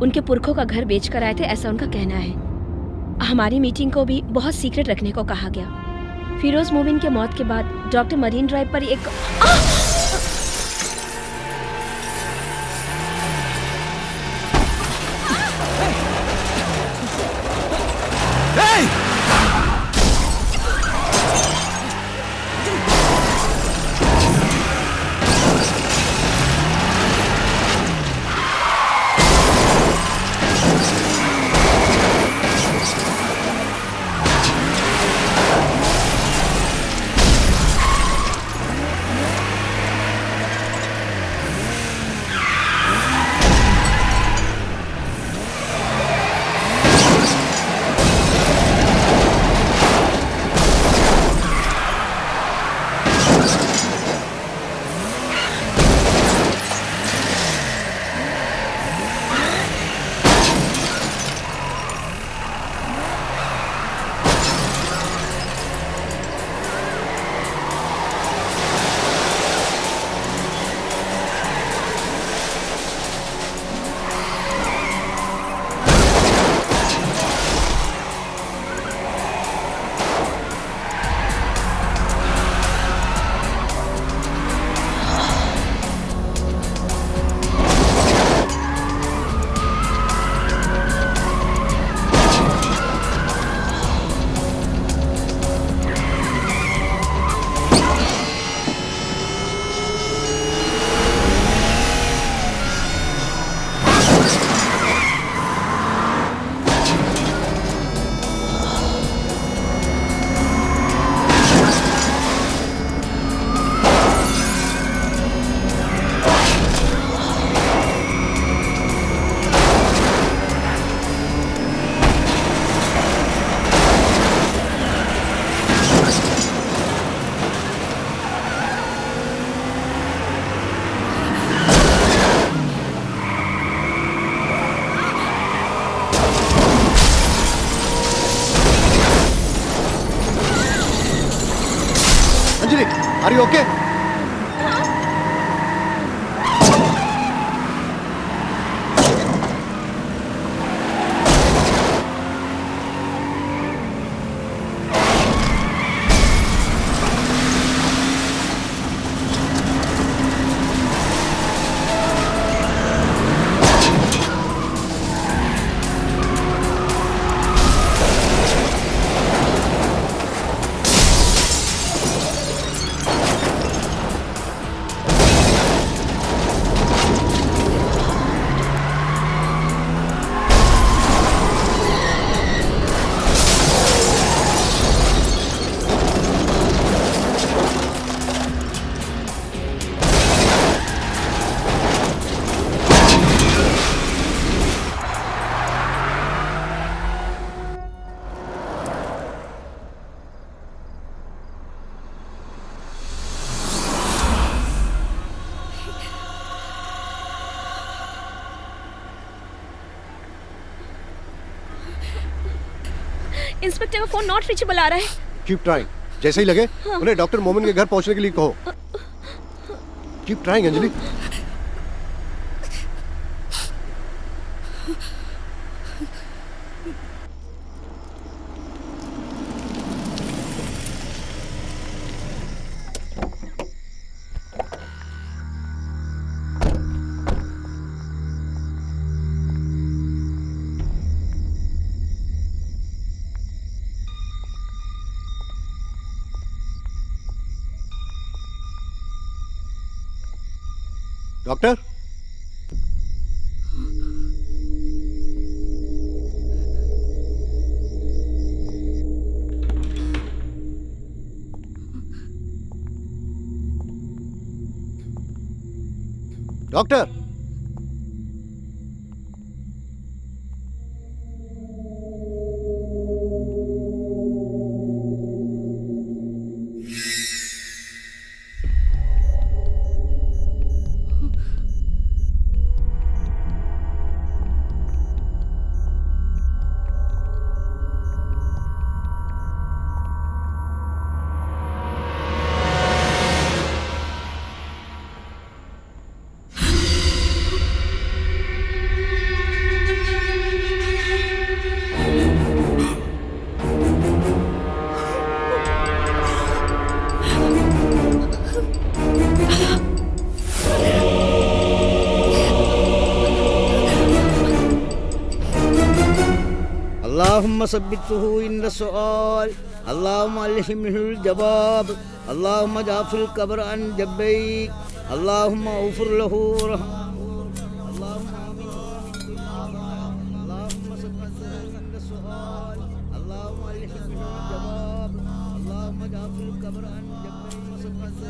उनके पुरखों का घर बेच कर आए थे, ऐसा उनका कहना है। हमारी मीटिंग को भी बहुत सीक्रेट रखने को कहा गया। फिरोज मोमिन के मौत के बाद डॉक्टर मरीन ड्राइव पर एक Are you okay? इंस्पेक्टर का फोन नॉट रीचेबल आ रहा है। Keep trying. जैसे ही लगे उन्हें डॉक्टर मोमिन के घर पहुंचने के लिए कहो। Keep trying, Anjali. Doctor doctor वसब्बितहु इंद सुआल अल्लाहुम्मा अल्हिमहुल जवाब अल्लाहुम्मा जाफिल कब्र अन जब्बैक अल्लाहुम्मा उफ़िर लहू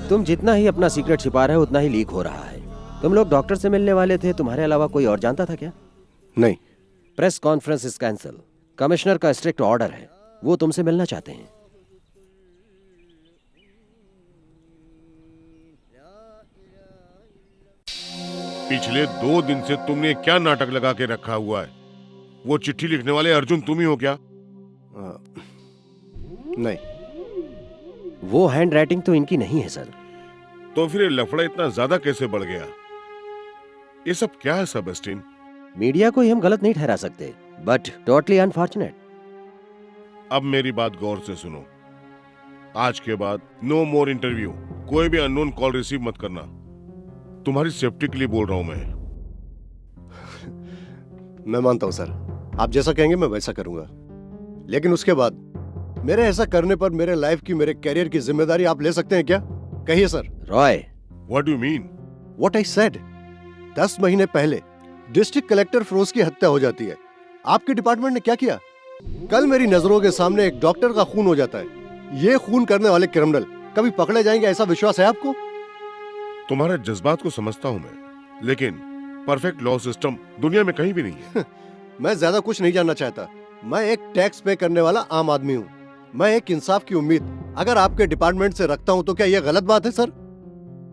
तुम जितना ही अपना सीक्रेट छिपा रहे हो उतना ही लीक हो रहा है। तुम लोग डॉक्टर से मिलने वाले थे, तुम्हारे अलावा कोई और जानता था क्या? नहीं। Press conference is cancel. Commissioner का स्ट्रिक्ट ऑर्डर है, वो तुमसे मिलना चाहते हैं। पिछले 2 दिन से तुमने क्या नाटक लगा के रखा हुआ है? वो चिट्ठी लिखने वाले अर्जुन तुम ही हो क्या? नहीं। वो हैंड राइटिंग तो इनकी नहीं है सर। तो फिर ये लफड़ा इतना ज्यादा कैसे बढ़ गया? ये सब क्या है सेबेस्टियन? मीडिया को ही हम गलत नहीं ठहरा सकते, बट टोटली अनफॉर्चुनेट। अब मेरी बात गौर से सुनो। आज के बाद नो मोर इंटरव्यू, कोई भी अननोन कॉल रिसीव मत करना। तुम्हारी सेफ्टी के लिए बोल रहा हूं मैं मानता हूं सर, आप जैसा कहेंगे मैं वैसा करूंगा, लेकिन उसके बाद मेरे ऐसा करने पर मेरे लाइफ की, मेरे कैरियर की जिम्मेदारी आप ले सकते हैं क्या? कहिए sir. Roy, what do you mean? What I said. 10 महीने पहले डिस्ट्रिक्ट कलेक्टर फिरोज की हत्या हो जाती है। आपके डिपार्टमेंट ने क्या किया? कल मेरी नजरों के सामने एक डॉक्टर का खून हो जाता है। ये खून करने वाले क्रिमिनल कभी पकड़े जाएंगे, ऐसा विश्वास है आपको? तुम्हारे जज्बात को समझता हूं मैं, लेकिन परफेक्ट लॉ सिस्टम दुनिया में कहीं भी नहीं है। मैं ज्यादा कुछ नहीं जानना चाहता। मैं एक टैक्स पे करने वाला आम आदमी हूँ। मैं एक इंसाफ की उम्मीद अगर आपके डिपार्टमेंट से रखता हूँ तो क्या यह गलत बात है सर?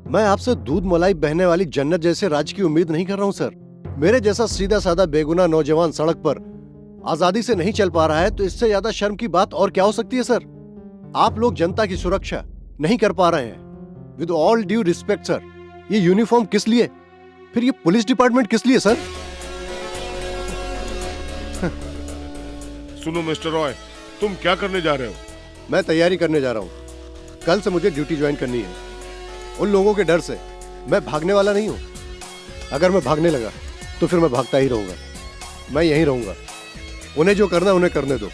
मैं आपसे दूध मलाई बहने वाली जन्नत जैसे राज की उम्मीद नहीं कर रहा हूँ सर। मेरे जैसा सीधा साधा बेगुनाह नौजवान सड़क पर आजादी से नहीं चल पा रहा है तो इससे ज्यादा शर्म की बात और क्या हो सकती है सर? आप लोग जनता की सुरक्षा नहीं कर पा रहे हैं। With all due respect sir, ये यूनिफॉर्म किस लिए? फिर ये पुलिस डिपार्टमेंट किस लिए सर? सुनो मिस्टर रॉय, तुम क्या करने जा रहे हो? मैं तैयारी करने जा रहा हूँ। कल से मुझे ड्यूटी ज्वाइन करनी है। उन लोगों के डर से मैं भागने वाला नहीं हूँ। अगर मैं भागने लगा तो फिर मैं भागता ही रहूंगा। मैं यहीं रहूंगा। उन्हें जो करना है उन्हें करने दो,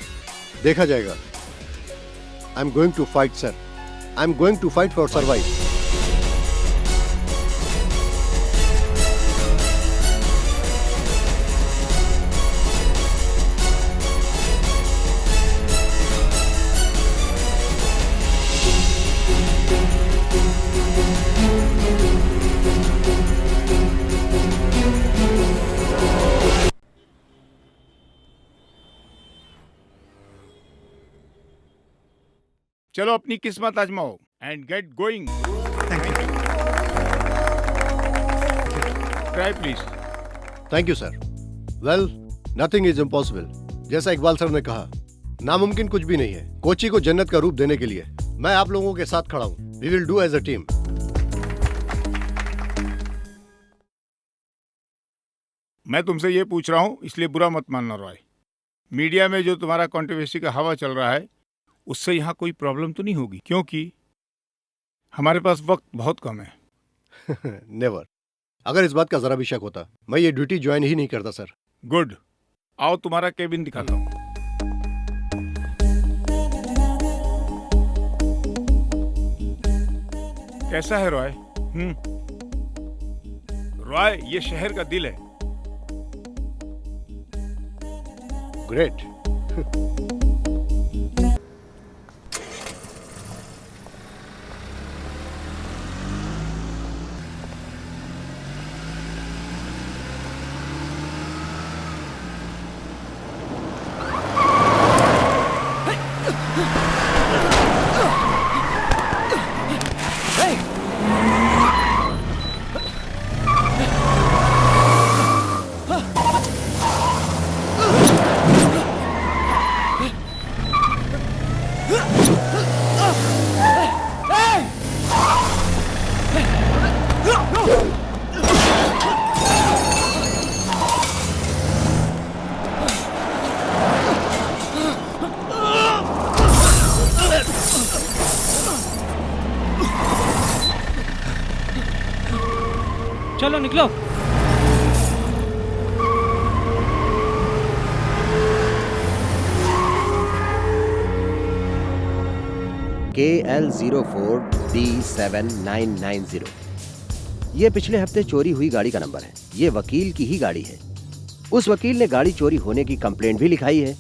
देखा जाएगा। I am going to fight sir. I am going to fight for survive. चलो अपनी किस्मत आजमाओ and get going. Try please. Thank you sir. Well, nothing is impossible. जैसा इकबाल सर ने कहा, नामुमकिन कुछ भी नहीं है। कोची को जन्नत का रूप देने के लिए मैं आप लोगों के साथ खड़ा हूँ। We will do as a team. मैं तुमसे ये पूछ रहा हूँ, इसलिए बुरा मत मानना रॉय। मीडिया में जो तुम्हारा कंट्रोवर्सी का हवा चल रहा है उससे यहाँ कोई प्रॉब्लम तो नहीं होगी, क्योंकि हमारे पास वक्त बहुत कम है। नेवर। अगर इस बात का जरा भी शक होता मैं ये ड्यूटी ज्वाइन ही नहीं करता सर। गुड, आओ तुम्हारा केबिन दिखाता हूँ। कैसा है रॉय? रॉय, ये शहर का दिल है। ग्रेट। चलो निकलो। KL04D7990। ये पिछले हफ्ते चोरी हुई गाड़ी का नंबर है। ये वकील की ही गाड़ी है। उस वकील ने गाड़ी चोरी होने की कंप्लेंट भी लिखाई है।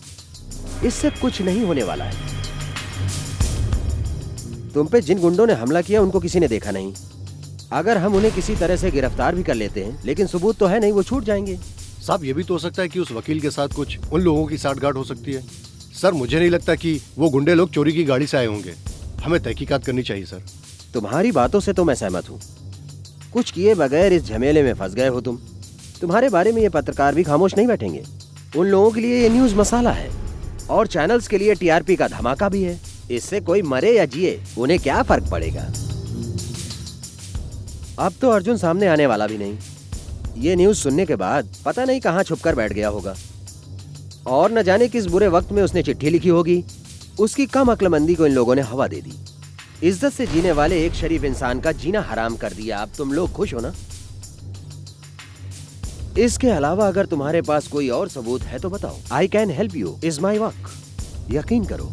इससे कुछ नहीं होने वाला है। तुम पे जिन गुंडों ने हमला किया उनको किसी ने देखा नहीं। अगर हम उन्हें किसी तरह से गिरफ्तार भी कर लेते हैं, लेकिन सबूत तो है नहीं, वो छूट जाएंगे। साहब, ये भी तो हो सकता है कि उस वकील के साथ कुछ उन लोगों की साठगांठ हो सकती है। सर, मुझे नहीं लगता कि वो गुंडे लोग चोरी की गाड़ी से आए होंगे। हमें तहकीकात करनी चाहिए सर। तुम्हारी बातों से तो मैं सहमत हूँ। कुछ किए बगैर इस झमेले में फंस गए हो तुम। तुम्हारे बारे में ये पत्रकार भी खामोश नहीं बैठेंगे। उन लोगों के लिए ये न्यूज़ मसाला है और चैनल्स के लिए TRP का धमाका भी है। इससे कोई मरे या जिए, उन्हें क्या फर्क पड़ेगा। अब तो अर्जुन सामने आने वाला भी नहीं। ये न्यूज़ सुनने के बाद पता नहीं कहाँ छुपकर बैठ गया होगा और न जाने किस बुरे वक्त में उसने चिट्ठी लिखी होगी। उसकी कम अक्लमंदी को इन लोगों ने हवा दे दी। इज्जत से जीने वाले एक शरीफ इंसान का जीना हराम कर दिया। अब तुम लोग खुश हो ना? इसके अलावा अगर तुम्हारे पास कोई और सबूत है तो बताओ। I can help you is my work. यकीन करो।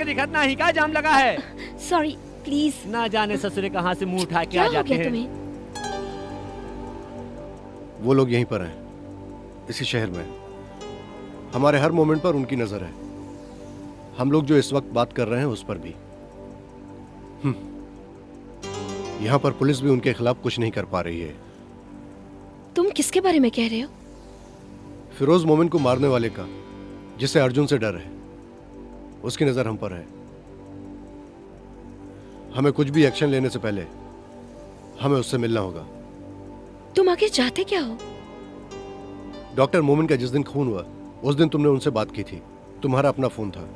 दिखना ही का जाम लगा है। Sorry, please. ना जाने ससुरे कहाँ से मुंह उठा के क्या आ हो जाते गया हैं। तुम्हें? वो लोग यहीं पर हैं, इसी शहर में। हमारे हर मोमेंट पर उनकी नजर है। हम लोग जो इस वक्त बात कर रहे हैं उस पर भी। यहां पर पुलिस भी उनके खिलाफ कुछ नहीं कर पा रही है। तुम किसके बारे में कह रहे हो? फिरोज मोमिन को मारने वाले का, जिसे अर्जुन से डर है, उसकी नजर हम पर है। हमें कुछ भी एक्शन लेने से पहले हमें उससे मिलना होगा। तुम आगे चाहते क्या हो? डॉक्टर मोमिन का जिस दिन खून हुआ उस दिन तुमने उनसे बात की थी। तुम्हारा अपना फोन था।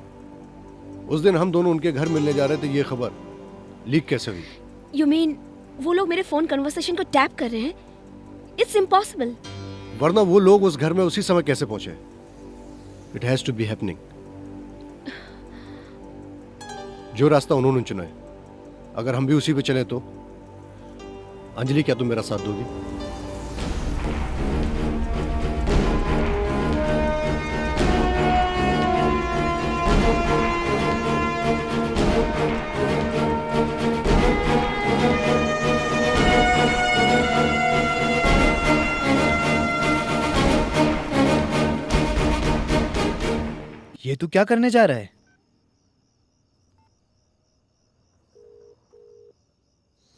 उस दिन हम दोनों उनके घर मिलने जा रहे थे। ये खबर लीक कैसे हुई? यू मीन वो लोग मेरे फोन कन्वर्सेशन को टैप कर रहे हैं? It's impossible. वरना वो लोग उस घर में उसी समय कैसे पहुंचे? It has to be happening. जो रास्ता उन्होंने चुना है, अगर हम भी उसी पे चले तो। अंजलि, क्या तुम मेरा साथ दोगी? ये तू क्या करने जा रहा है?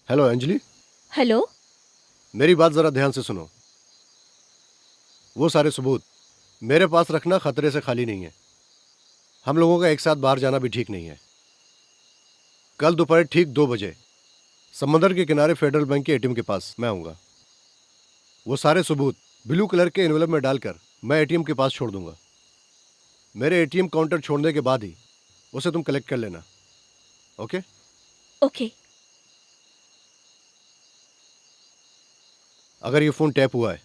हेलो अंजलि। हेलो। मेरी बात जरा ध्यान से सुनो। वो सारे सबूत मेरे पास रखना खतरे से खाली नहीं है। हम लोगों का एक साथ बाहर जाना भी ठीक नहीं है। कल दोपहर ठीक 2 बजे समंदर के किनारे फेडरल बैंक के ATM के पास मैं आऊंगा। वो सारे सबूत ब्लू कलर के एनवेलप में डालकर मैं ATM के पास छोड़ दूंगा। मेरे ATM काउंटर छोड़ने के बाद ही उसे तुम कलेक्ट कर लेना। ओके? ओके। अगर ये फोन टैप हुआ है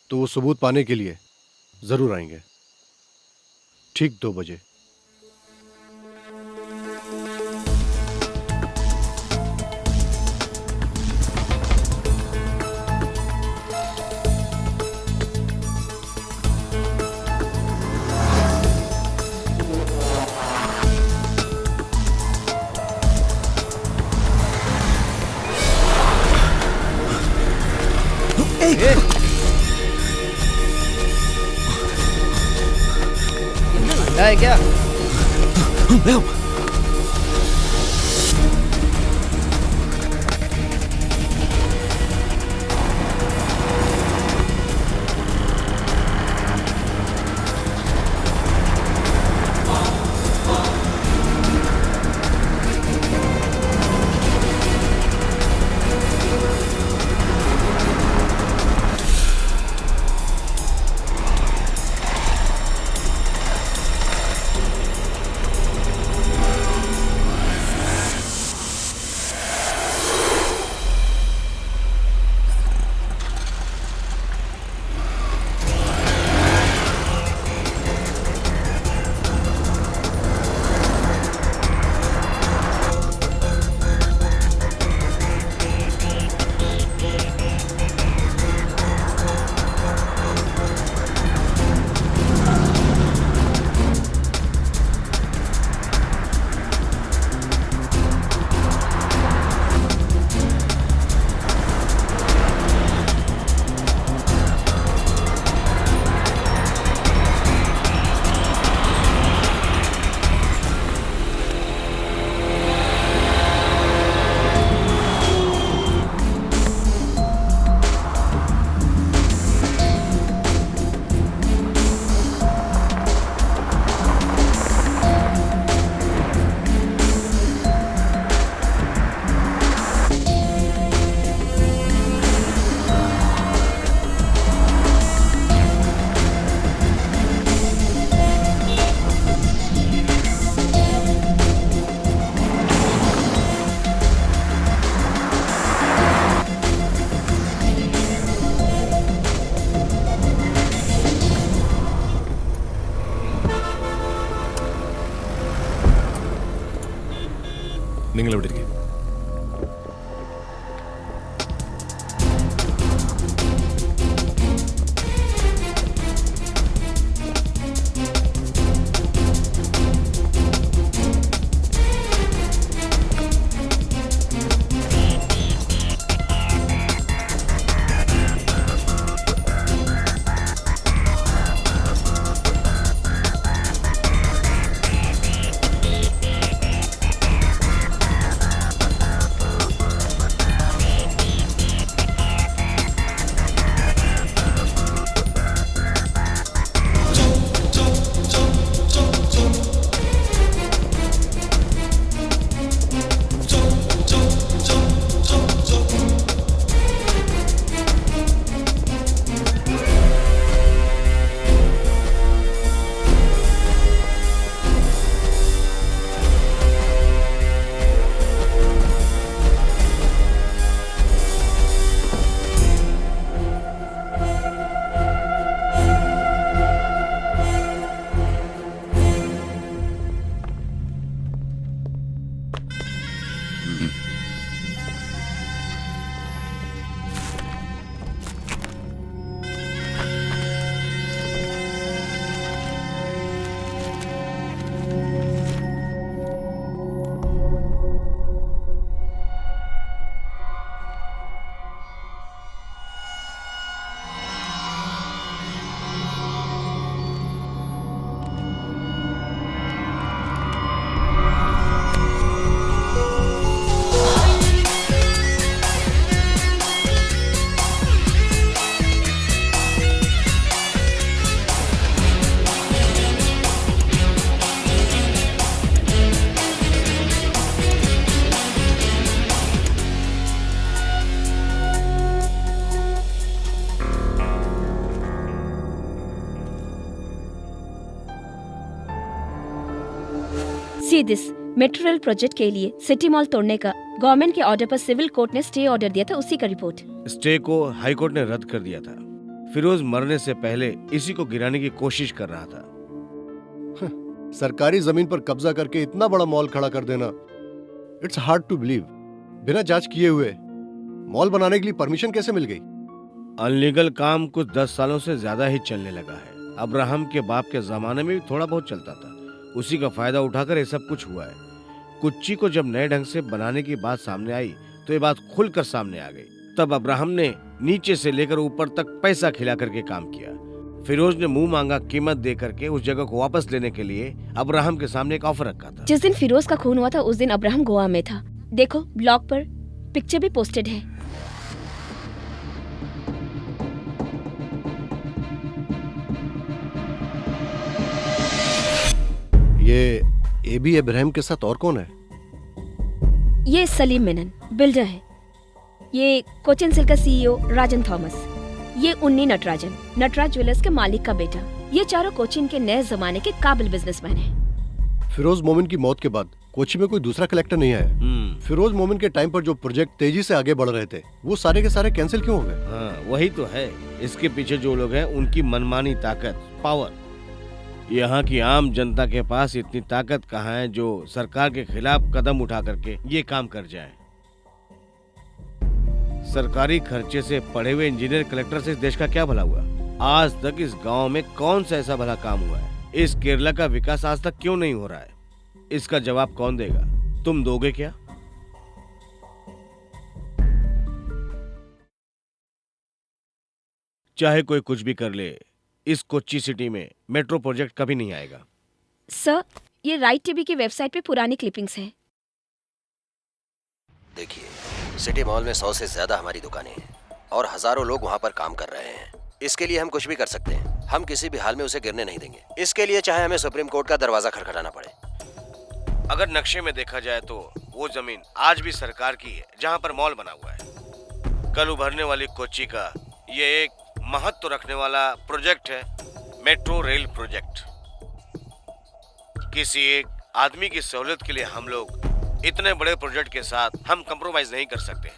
तो वो सबूत पाने के लिए जरूर आएंगे। ठीक 2 बजे। है क्या? നിങ്ങൾ ഇവിടെ ഇരിക്കുക. See this metro rail project के लिए सिटी मॉल तोड़ने का गवर्नमेंट के ऑर्डर पर सिविल कोर्ट ने स्टे ऑर्डर दिया था, उसी का रिपोर्ट। स्टे को हाई कोर्ट ने रद्द कर दिया था। फिरोज मरने से पहले इसी को गिराने की कोशिश कर रहा था। सरकारी जमीन पर कब्जा करके इतना बड़ा मॉल खड़ा कर देना, इट्स हार्ड टू बिलीव। बिना जांच किए हुए मॉल बनाने के लिए परमिशन कैसे मिल गई? अनलीगल काम कुछ 10 सालों से ज्यादा ही चलने लगा है। अब्राहम के बाप के जमाने में भी थोड़ा बहुत चलता था, उसी का फायदा उठाकर ये सब कुछ हुआ है। कुच्ची को जब नए ढंग से बनाने की बात सामने आई तो ये बात खुलकर सामने आ गई। तब अब्राहम ने नीचे से लेकर ऊपर तक पैसा खिला करके काम किया। फिरोज ने मुंह मांगा कीमत दे करके उस जगह को वापस लेने के लिए अब्राहम के सामने एक ऑफर रखा था। जिस दिन फिरोज का खून हुआ था उस दिन अब्राहम गोवा में था। देखो ब्लॉग पर पिक्चर भी पोस्टेड है। ये एबी इब्राहिम के साथ और कौन है? ये सलीम मेनन बिल्डर है। ये कोचिन सिल्क का सीईओ राजन थॉमस। ये उन्नी नटराजन, नटराज ज्वेलर्स के मालिक का बेटा। ये चारों कोचिन के नए जमाने के काबिल बिजनेसमैन हैं। फिरोज मोमिन की मौत के बाद कोची में कोई दूसरा कलेक्टर नहीं आया। फिरोज मोमिन के टाइम पर जो प्रोजेक्ट तेजी से आगे बढ़ रहे थे वो सारे के सारे कैंसिल क्यों हो गए? हाँ, वही तो है। इसके पीछे जो लोग हैं उनकी मनमानी ताकत, पावर। यहाँ की आम जनता के पास इतनी ताकत कहाँ है जो सरकार के खिलाफ कदम उठा करके ये काम कर जाए। सरकारी खर्चे से पढ़े हुए इंजीनियर कलेक्टर से इस देश का क्या भला हुआ? आज तक इस गांव में कौन सा ऐसा भला काम हुआ है? इस केरला का विकास आज तक क्यों नहीं हो रहा है? इसका जवाब कौन देगा? तुम दोगे क्या? चाहे कोई कुछ भी कर ले, इस कोच्चि सिटी में मेट्रो प्रोजेक्ट कभी नहीं आएगा। सर, ये राइट टीवी की वेबसाइट पे पुरानी क्लिपिंग्स हैं। देखिए, सिटी मॉल में 100 से ज्यादा हमारी दुकानें हैं और हजारों लोग वहाँ पर काम कर रहे हैं। इसके लिए हम कुछ भी कर सकते हैं। हम किसी भी हाल में उसे गिरने नहीं देंगे। इसके लिए चाहे हमें सुप्रीम कोर्ट का दरवाजा खटखटाना पड़े। अगर नक्शे में देखा जाए तो वो जमीन आज भी सरकार की है जहाँ पर मॉल बना हुआ है। कल उभरने वाली कोच्चि का ये एक महत्व रखने वाला प्रोजेक्ट है, मेट्रो रेल प्रोजेक्ट। किसी एक आदमी की सहूलियत के लिए हम लोग इतने बड़े प्रोजेक्ट के साथ हम कंप्रोमाइज नहीं कर सकते।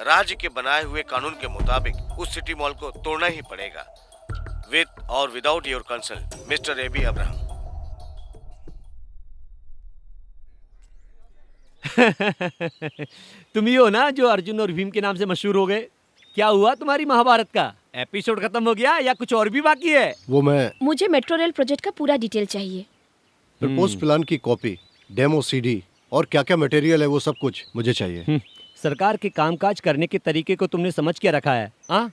राज्य के बनाए हुए कानून के मुताबिक उस सिटी मॉल को तोड़ना ही पड़ेगा, विद और without your consult, mister AB Abraham. तुम ही हो ना जो अर्जुन और भीम के नाम से मशहूर हो गए। क्या हुआ तुम्हारी महाभारत का? एपिसोड खत्म हो गया या कुछ और भी बाकी है? वो मैं मुझे मेट्रो रेल प्रोजेक्ट का पूरा डिटेल चाहिए। प्रपोज प्लान की कॉपी, डेमो सीडी और क्या क्या मटेरियल है वो सब कुछ मुझे चाहिए। सरकार के कामकाज करने के तरीके को तुमने समझ क्या रखा है? हाँ,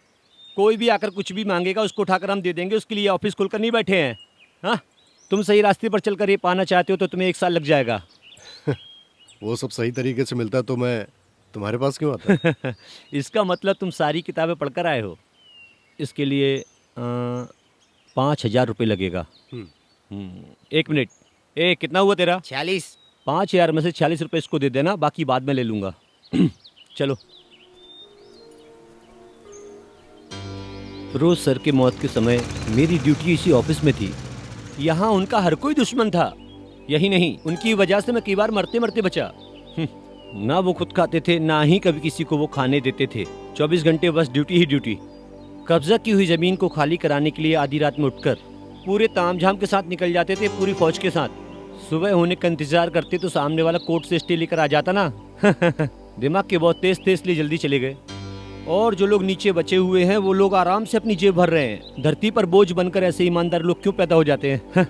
कोई भी आकर कुछ भी मांगेगा उसको उठाकर हम दे देंगे, उसके लिए ऑफिस खोलकर नहीं बैठे हैं। हाँ, तुम सही रास्ते पर चलकर ये पाना चाहते हो तो तुम्हें 1 साल लग जाएगा। वो सब सही तरीके से मिलता तो मैं तुम्हारे पास क्यों आता? इसका मतलब तुम सारी किताबें पढ़कर आए हो। इसके लिए 5,000 रुपये लगेगा। 1 मिनट, कितना हुआ तेरा? 46। 5,000 में से 40 रुपये इसको दे देना, बाकी बाद में ले लूँगा। चलो। रोज सर के मौत के समय मेरी ड्यूटी इसी ऑफिस में थी। यहाँ उनका हर कोई दुश्मन था। यही नहीं, उनकी वजह से मैं कई बार मरते मरते बचा। ना वो खुद खाते थे, ना ही कभी किसी को वो खाने देते थे। 24 घंटे बस ड्यूटी ही ड्यूटी। कब्जा की हुई जमीन को खाली कराने के लिए आधी रात में उठकर पूरे तामझाम के साथ निकल जाते थे, पूरी फौज के साथ। सुबह होने का इंतजार करते तो सामने वाला कोर्ट से स्टे लेकर आ जाता ना। दिमाग के बहुत तेज थे, इसलिए जल्दी चले गए। और जो लोग नीचे बचे हुए हैं वो लोग आराम से अपनी जेब भर रहे हैं। धरती पर बोझ बनकर ऐसे ईमानदार लोग क्यों पैदा हो जाते हैं?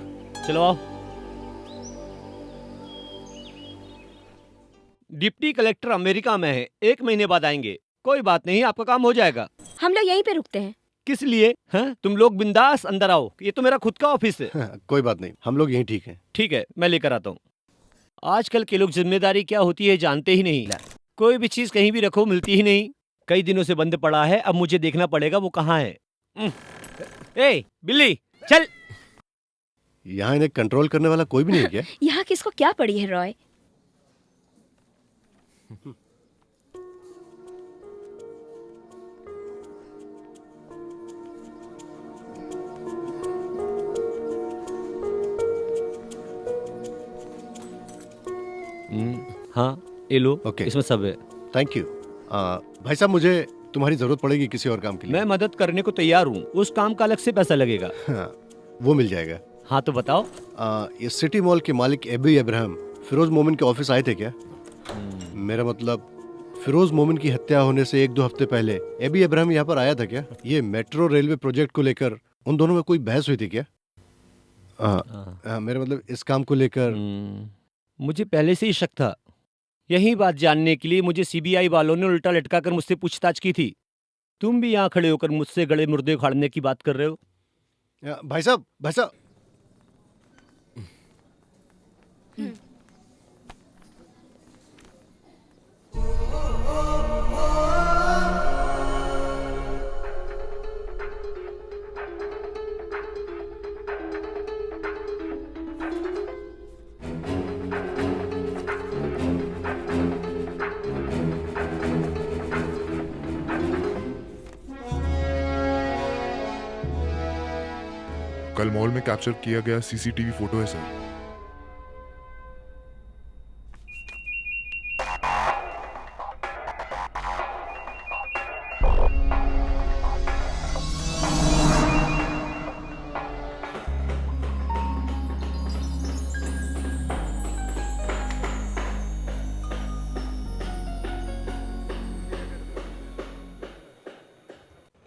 चलो आओ। डिप्टी कलेक्टर अमेरिका में है, 1 महीने बाद आएंगे। कोई बात नहीं, आपका काम हो जाएगा। हम लोग यहीं पे रुकते हैं। किस लिए? हाँ, तुम लोग बिंदास अंदर आओ, ये तो मेरा खुद का ऑफिस है। कोई बात नहीं, हम लोग यहीं ठीक हैं। ठीक है, मैं लेकर आता हूँ। आजकल के लोग जिम्मेदारी क्या होती है जानते ही नहीं। कोई भी चीज कहीं भी रखो मिलती ही नहीं। कई दिनों से बंद पड़ा है, अब मुझे देखना पड़ेगा वो कहाँ है। ए बिल्ली चल। यहाँ इन्हें कंट्रोल करने वाला कोई भी नहीं है क्या? यहाँ किसको क्या पड़ी है रॉय? हाँ ये लो। ओके, इसमें सब है। Thank you. भाई साहब, मुझे तुम्हारी जरूरत पड़ेगी किसी और काम के लिए। मैं मदद करने को तैयार हूँ, उस काम का अलग से पैसा लगेगा। हाँ, वो मिल जाएगा। हाँ तो बताओ। ये सिटी मॉल के मालिक एबी अब्राहम फिरोज मोमिन के ऑफिस आए थे क्या? मेरा मतलब फिरोज मोमिन की हत्या होने से 1-2 हफ्ते पहले एबी अब्राहम यहाँ पर आया था क्या? ये मेट्रो रेलवे प्रोजेक्ट को लेकर उन दोनों में कोई बहस हुई थी क्या? मेरा मतलब इस काम को लेकर। मुझे पहले से ही शक था। यही बात जानने के लिए मुझे सीबीआई वालों ने उल्टा लटका कर मुझसे पूछताछ की थी। तुम भी यहाँ खड़े होकर मुझसे गड़े मुर्दे उखाड़ने की बात कर रहे हो। भाई साहब, भाई साहब। कल मॉल में कैप्चर किया गया सीसीटीवी फोटो है सर।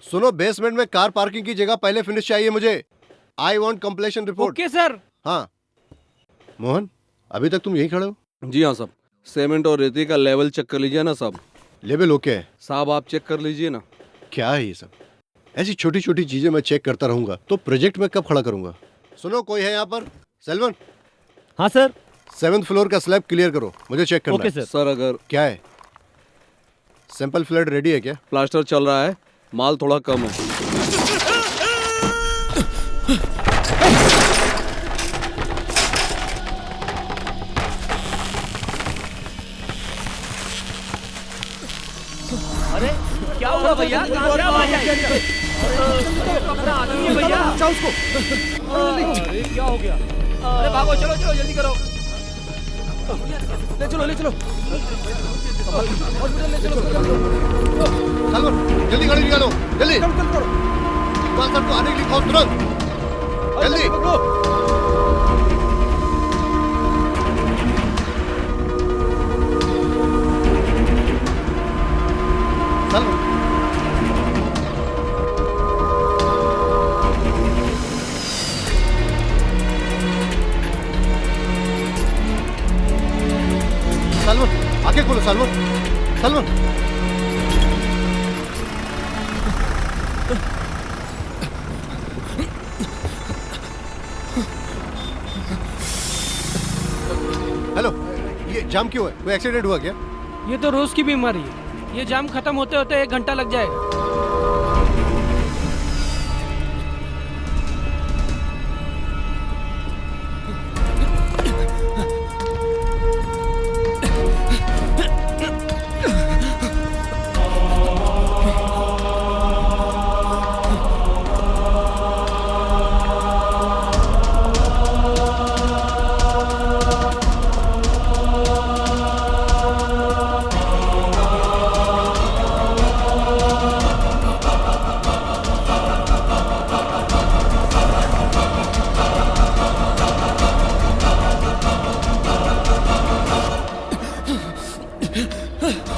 सुनो, बेसमेंट में कार पार्किंग की जगह पहले फिनिश चाहिए मुझे। I want completion report. Okay sir. हाँ मोहन, अभी तक तुम यहीं खड़े हो? जी हाँ साहब। सीमेंट और रेती का लेवल चेक कर लीजिए ना साहब। लेवल ओके है साहब, आप चेक कर लीजिए ना। क्या है ये सब? ऐसी छोटी छोटी चीजें मैं चेक करता रहूंगा तो प्रोजेक्ट में कब खड़ा करूंगा? सुनो, कोई है यहाँ पर? सेल्वन। हाँ सर। 7th फ्लोर का स्लैब क्लियर करो, मुझे चेक करना ओके है। सर अगर क्या है? सैंपल फ्लड रेडी है क्या? प्लास्टर चल रहा है, माल थोड़ा कम है। अरे क्या हुआ भैया? कहाँ से आवाज आई? अपना आदमी है भैया। अरे क्या हो गया? अरे भागो, चलो चलो जल्दी करो। ले चलो, ले चलो। जल्दी गाड़ी निकालो, जल्दी। सर को आने के लिए कहो तुरंत, जल्दी। सलमान आगे खोलो सलमान। सलमान हेलो, ये जाम क्यों है? कोई एक्सीडेंट हुआ क्या? ये तो रोज की बीमारी है। ये जाम खत्म होते होते 1 घंटा लग जाएगा।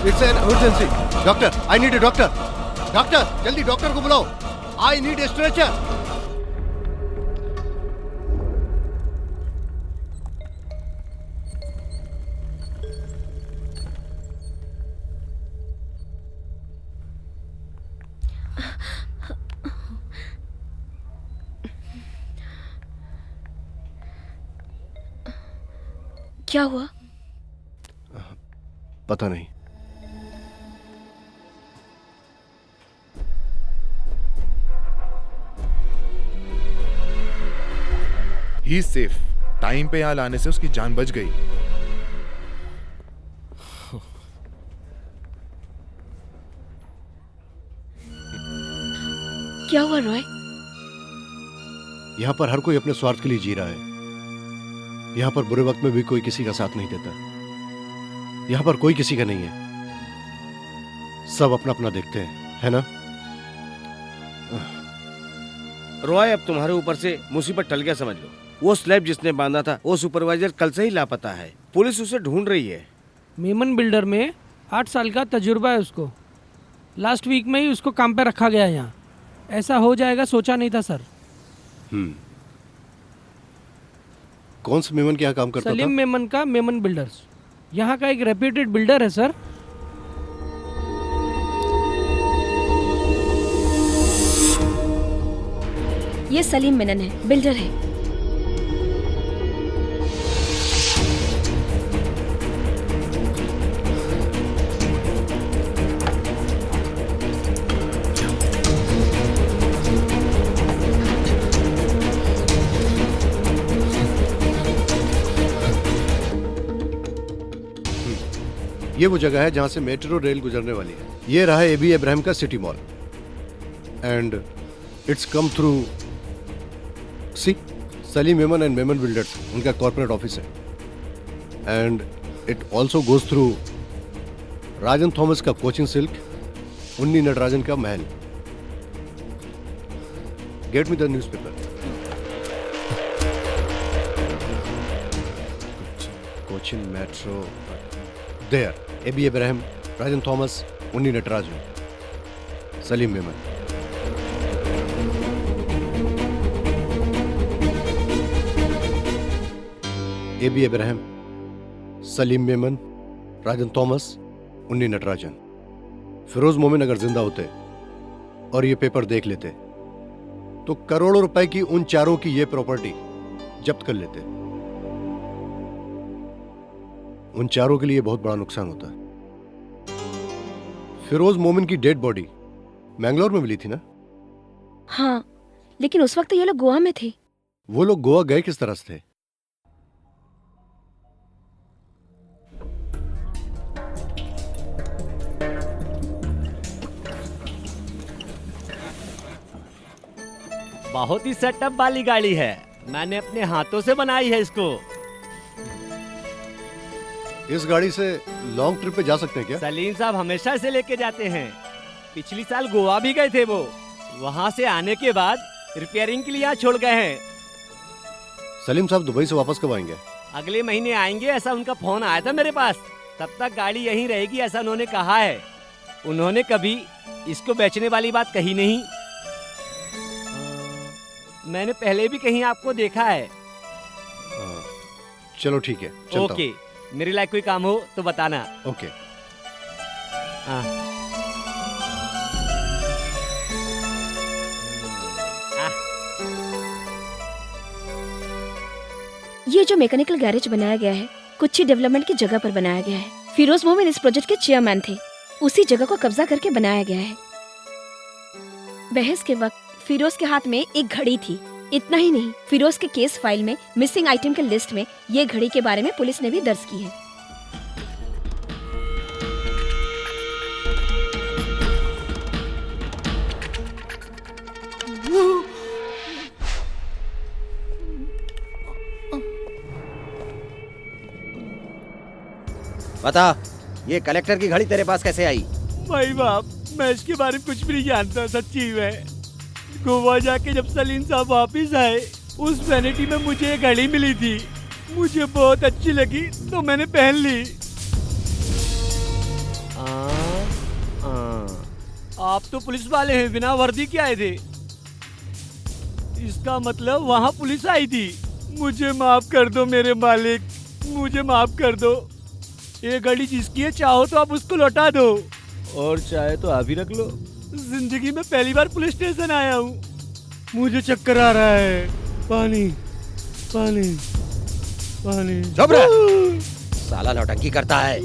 It's an emergency. Doctor, I need a doctor. Doctor, जल्दी डॉक्टर को बुलाओ। I need a stretcher. क्या हुआ? पता नहीं। He is safe. टाइम पे यहाँ लाने से उसकी जान बच गई। क्या हुआ रॉय? यहाँ पर हर कोई अपने स्वार्थ के लिए जी रहा है। यहाँ पर बुरे वक्त में भी कोई किसी का साथ नहीं देता। यहाँ पर कोई किसी का नहीं है। सब अपना अपना देखते हैं, है ना? रॉय, अब तुम्हारे ऊपर से मुसीबत टल गया समझ लो। वो स्लैब जिसने बांधा था वो सुपरवाइजर कल से ही लापता है। पुलिस उसे ढूंढ रही है। मेमन बिल्डर में 8 साल का तजुर्बा है उसको। लास्ट वीक में ही उसको काम पे रखा गया यहाँ। ऐसा हो जाएगा सोचा नहीं था सर। कौन से मेमन के यहाँ काम करता था? सलीम मेमन का मेमन बिल्डर्स। यहाँ का एक रेप्यूटेड बिल्डर है सर। ये सलीम मेनन है, बिल्डर है। ये वो जगह है जहां से मेट्रो रेल गुजरने वाली है। ये रहा एबी इब्राहिम का city mall and it's come through C Salim Memon and Memon builders, उनका कॉर्पोरेट ऑफिस है। And it also goes through Rajan Thomas का कोचिंग सिल्क, उन्नी नटराजन का महल। Get me the newspaper. Cochin metro there, AB Ibrahim, Rajan Thomas, Unni Natarajan, Salim Memon. AB Ibrahim, Salim Memon, Rajan Thomas, Unni Natarajan. Firoz मोमिन अगर जिंदा होते और ये पेपर देख लेते तो करोड़ों रुपए की उन चारों की ये प्रॉपर्टी जब्त कर लेते। उन चारों के लिए बहुत बड़ा नुकसान होता है। फिरोज मोमिन की डेड बॉडी मैंगलोर में मिली थी ना? हाँ, लेकिन उस वक्त तो ये लोग गोवा में थे। वो लोग गोवा गए किस तरह से थे? बहुत ही सेटअप वाली गाड़ी है। मैंने अपने हाथों से बनाई है इसको। इस गाड़ी से लॉन्ग ट्रिप पे जा सकते हैं क्या? सलीम साहब हमेशा इसे लेके जाते हैं। पिछली साल गोवा भी गए थे वो। वहाँ से आने के बाद रिपेयरिंग के लिए यहाँ छोड़ गए हैं। सलीम साहब दुबई से वापस कब आएंगे? अगले महीने आएंगे, ऐसा उनका फोन आया था मेरे पास। तब तक गाड़ी यहीं रहेगी ऐसा उन्होंने कहा है। उन्होंने कभी इसको बेचने वाली बात कही नहीं। मैंने पहले भी कहीं आपको देखा है। चलो ठीक है, चलता हूँ। ओके, मेरे लायक कोई काम हो तो बताना। ओके। हाँ। ये जो मैकेनिकल गैरेज बनाया गया है कुच्ची डेवलपमेंट की जगह पर बनाया गया है। फिरोज मोमिन इस प्रोजेक्ट के चेयरमैन थे। उसी जगह को कब्जा करके बनाया गया है। बहस के वक्त फिरोज के हाथ में एक घड़ी थी। इतना ही नहीं, फिरोज के केस फाइल में मिसिंग आइटम के लिस्ट में ये घड़ी के बारे में पुलिस ने भी दर्ज की है। बता, ये कलेक्टर की घड़ी तेरे पास कैसे आई? भाई बाप, मैं इसके बारे में कुछ भी नहीं जानता। सच्ची में गोवा जाके जब सलीम साहब वापिस आए, उस वैनिटी में मुझे एक घड़ी मिली थी। मुझे बहुत अच्छी लगी तो मैंने पहन ली। आप तो पुलिस वाले हैं, बिना वर्दी के आए थे। इसका मतलब वहाँ पुलिस आई थी। मुझे माफ कर दो मेरे मालिक, मुझे माफ कर दो। ये घड़ी जिसकी है, चाहो तो आप उसको लौटा दो, और चाहे तो आप ही रख लो। जिंदगी में पहली बार पुलिस स्टेशन आया हूँ। मुझे चक्कर आ रहा है। पानी पानी पानी। चुप रह, साला नौटंकी करता है।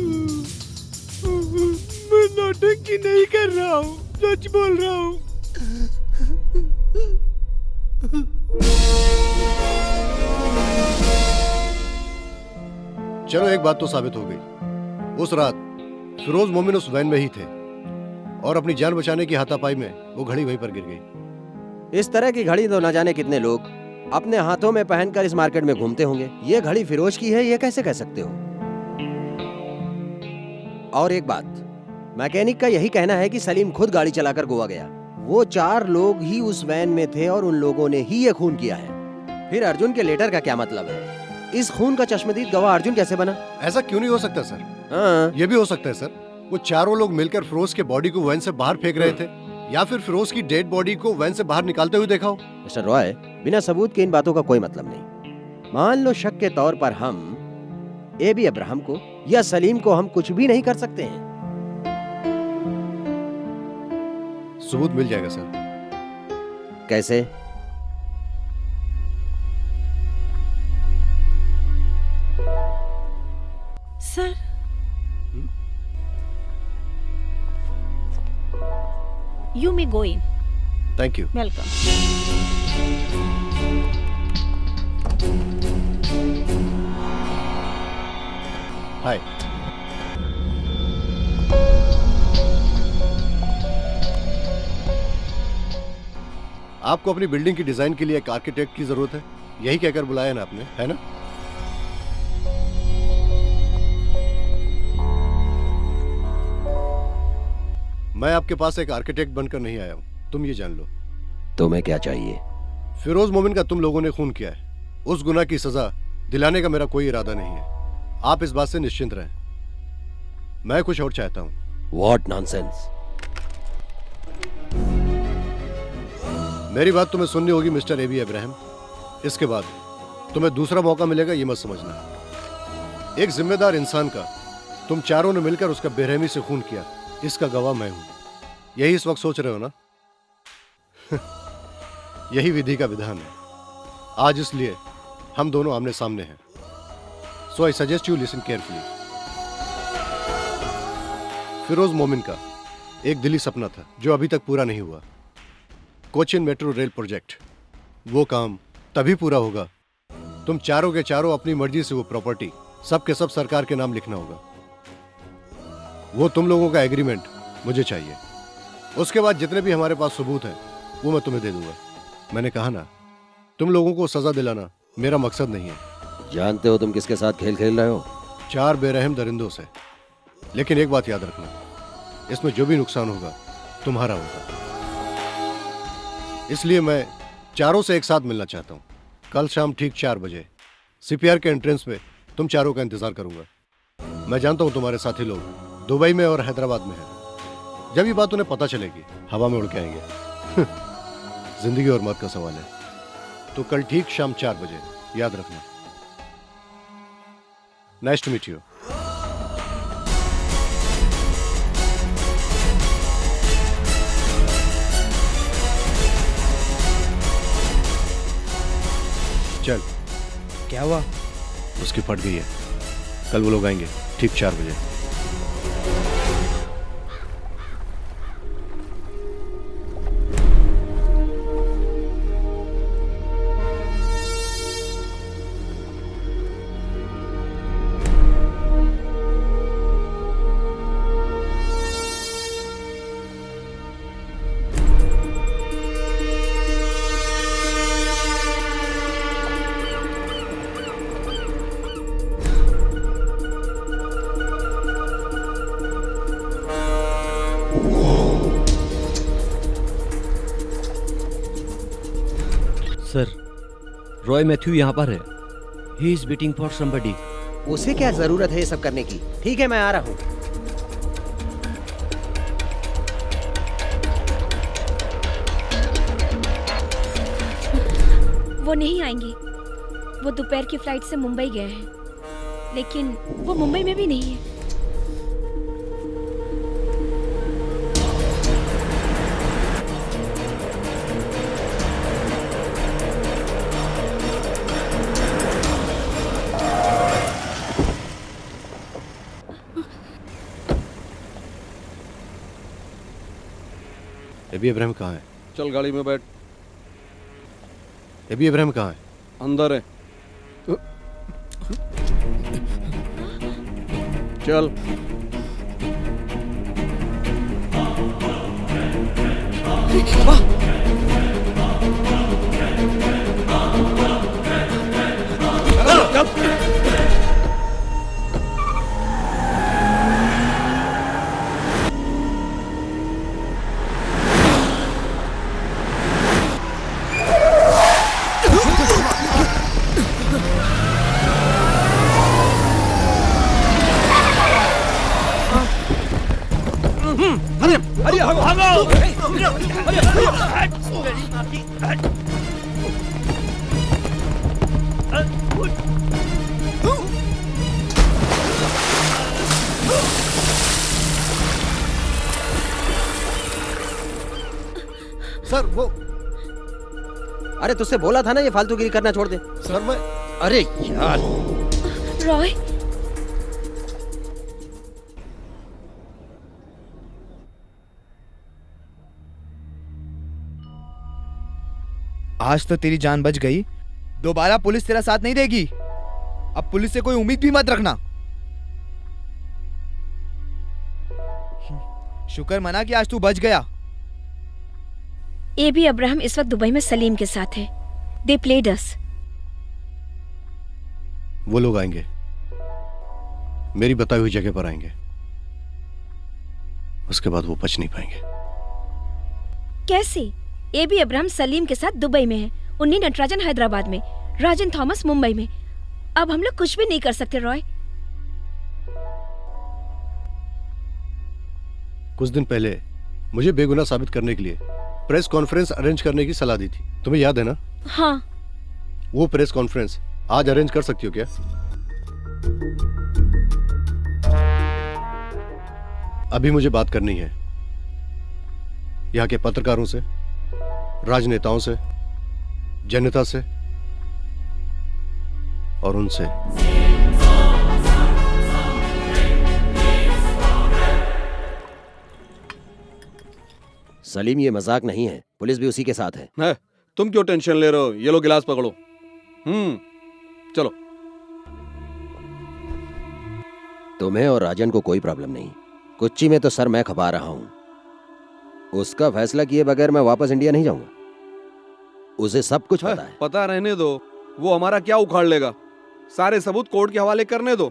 मैं नौटंकी नहीं कर रहा हूँ, सच बोल रहा हूँ। चलो एक बात तो साबित हो गई। उस रात फिरोज मोमिन उस वैन में ही थे और अपनी जान बचाने की हाथापाई में वो घड़ी वहीं पर गिर गई। इस तरह की घड़ी तो न जाने कितने लोग अपने हाथों में पहनकर इस मार्केट में घूमते होंगे। ये घड़ी फिरोज की है, ये कैसे कह सकते हो? और एक बात, मैकेनिक का यही कहना है कि सलीम खुद गाड़ी चलाकर गोवा गया। वो 4 लोग ही उस वैन में थे और उन लोगों ने ही ये खून किया है। फिर अर्जुन के लेटर का क्या मतलब है? इस खून का चश्मदीद गवाह अर्जुन कैसे बना? ऐसा क्यों नहीं हो सकता सर? हाँ। ये भी हो सकता है सर, वो 4 लोग मिलकर फिरोज के बॉडी को वैन से बाहर फेंक रहे थे, या फिर फिरोज की डेड बॉडी को वैन से बाहर निकालते हुए देखा हो। मिस्टर रॉय, बिना सबूत के इन बातों का कोई मतलब नहीं। मान लो शक के तौर पर हम एबी अब्राहम को या सलीम को हम कुछ भी नहीं कर सकते हैं। सबूत मिल जाएगा सर। कैसे? Sir, you may go in. Thank you. Welcome. Hi. आपको अपनी बिल्डिंग की डिजाइन के लिए एक आर्किटेक्ट की जरूरत है, यही कहकर बुलाया ना आपने, है ना? मैं आपके पास एक आर्किटेक्ट बनकर नहीं आया हूं, तुम ये जान लो। तुम्हें क्या चाहिए? फिरोज मोमिन का तुम लोगों ने खून किया है, उस गुनाह की सजा दिलाने का मेरा कोई इरादा नहीं है। आप इस बात से निश्चिंत रहें। मैं कुछ और चाहता हूं। What nonsense? मेरी बात तुम्हें सुननी होगी मिस्टर एबी अब्राहम। इसके बाद तुम्हें दूसरा मौका मिलेगा, ये मत समझना। एक जिम्मेदार इंसान का तुम चारों ने मिलकर उसका बेरहमी से खून किया, इसका गवाह मैं हूं। यही इस वक्त सोच रहे हो ना? यही विधि का विधान है। आज इसलिए हम दोनों आमने सामने हैं। So I suggest you listen carefully. Firoz Momin का एक दिली सपना था जो अभी तक पूरा नहीं हुआ, कोचिन मेट्रो रेल प्रोजेक्ट। वो काम तभी पूरा होगा तुम चारों के चारों अपनी मर्जी से वो प्रॉपर्टी सब के सब सरकार के नाम लिखना होगा। वो तुम लोगों का एग्रीमेंट मुझे चाहिए। उसके बाद जितने भी हमारे पास सबूत हैं वो मैं तुम्हें दे दूंगा। मैंने कहा ना, तुम लोगों को सजा दिलाना मेरा मकसद नहीं है। जानते हो तुम किसके साथ खेल खेल रहे हो? 4 बेरहम दरिंदों से। लेकिन एक बात याद रखना, इसमें जो भी नुकसान होगा तुम्हारा होगा। इसलिए मैं चारों से एक साथ मिलना चाहता हूँ। कल शाम ठीक 4 बजे सीपीआर के एंट्रेंस में तुम चारों का इंतजार करूंगा। मैं जानता हूँ तुम्हारे साथी लोग दुबई में और हैदराबाद में हैं। जब ये बात उन्हें पता चलेगी हवा में उड़ के आएंगे। जिंदगी और मौत का सवाल है। तो कल ठीक शाम 4 बजे, याद रखना। Nice to meet you. चल। क्या हुआ? उसकी फट गई है। कल वो लोग आएंगे ठीक 4 बजे। सर, रॉय मैथ्यू यहाँ पर है। He is waiting for somebody. उसे क्या जरूरत है ये सब करने की? ठीक है, मैं आ रहा हूँ। वो नहीं आएंगे। वो दोपहर की फ्लाइट से मुंबई गए हैं, लेकिन वो मुंबई में भी नहीं है। एबी इब्राहिम कहाँ है? चल गाड़ी में बैठ। एबी इब्राहिम कहाँ है? अंदर है। चल। सर वो, अरे तुझसे बोला था ना ये फालतूगिरी करना छोड़ दे। सर मैं, अरे यार। रॉय, आज तो तेरी जान बच गई। दोबारा पुलिस तेरा साथ नहीं देगी। अब पुलिस से कोई उम्मीद भी मत रखना। शुक्र मना कि आज तू बच गया। एबी अब्राहम इस वक्त दुबई में सलीम के साथ है। दे प्लेड अस। वो लोग आएंगे, मेरी बताई हुई जगह पर आएंगे। उसके बाद वो बच नहीं पाएंगे। कैसे? एबी अब्राहम सलीम के साथ दुबई में है, उन्नी नटराजन हैदराबाद में, राजन थॉमस मुंबई में। अब हम लोग कुछ भी नहीं कर सकते रॉय। कुछ दिन पहले मुझे बेगुनाह साबित करने के लिए प्रेस कॉन्फ्रेंस अरेंज करने की सलाह दी थी, तुम्हें याद है ना? हाँ। वो प्रेस कॉन्फ्रेंस आज अरेंज कर सकती हो क्या? अभी मुझे बात करनी है यहाँ के पत्रकारों से, राजनेताओं से, जनता से और उनसे। सलीम, ये मजाक नहीं है। पुलिस भी उसी के साथ है। तुम क्यों टेंशन ले रहे हो? ये लो गिलास पकड़ो। चलो। तुम्हें और राजन को कोई प्रॉब्लम नहीं। कुच्ची में तो सर मैं खपा रहा हूं। उसका फैसला किए बगैर मैं वापस इंडिया नहीं जाऊंगा। उसे सब कुछ पता है। पता रहने दो, वो हमारा क्या उखाड़ लेगा। सारे सबूत कोर्ट के हवाले करने दो।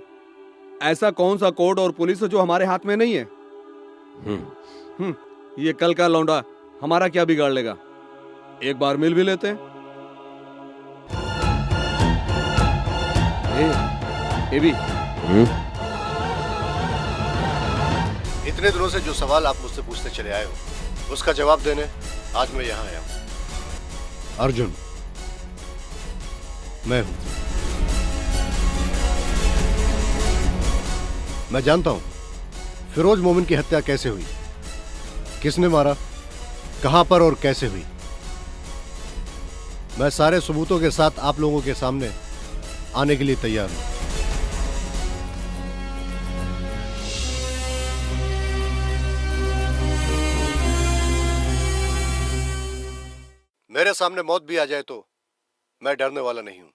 ऐसा कौन सा कोर्ट और पुलिस जो हमारे हाथ में नहीं है। ये कल का लौंडा हमारा क्या बिगाड़ लेगा। एक बार मिल भी लेते हैं। ए भी इतने दिनों से जो सवाल आप मुझसे पूछते चले आए हो, उसका जवाब देने आज मैं यहाँ आया हूँ। अर्जुन मैं हूं। मैं जानता हूं फिरोज मोमिन की हत्या कैसे हुई, किसने मारा, कहां पर और कैसे हुई। मैं सारे सबूतों के साथ आप लोगों के सामने आने के लिए तैयार हूं। मेरे सामने मौत भी आ जाए तो मैं डरने वाला नहीं हूं।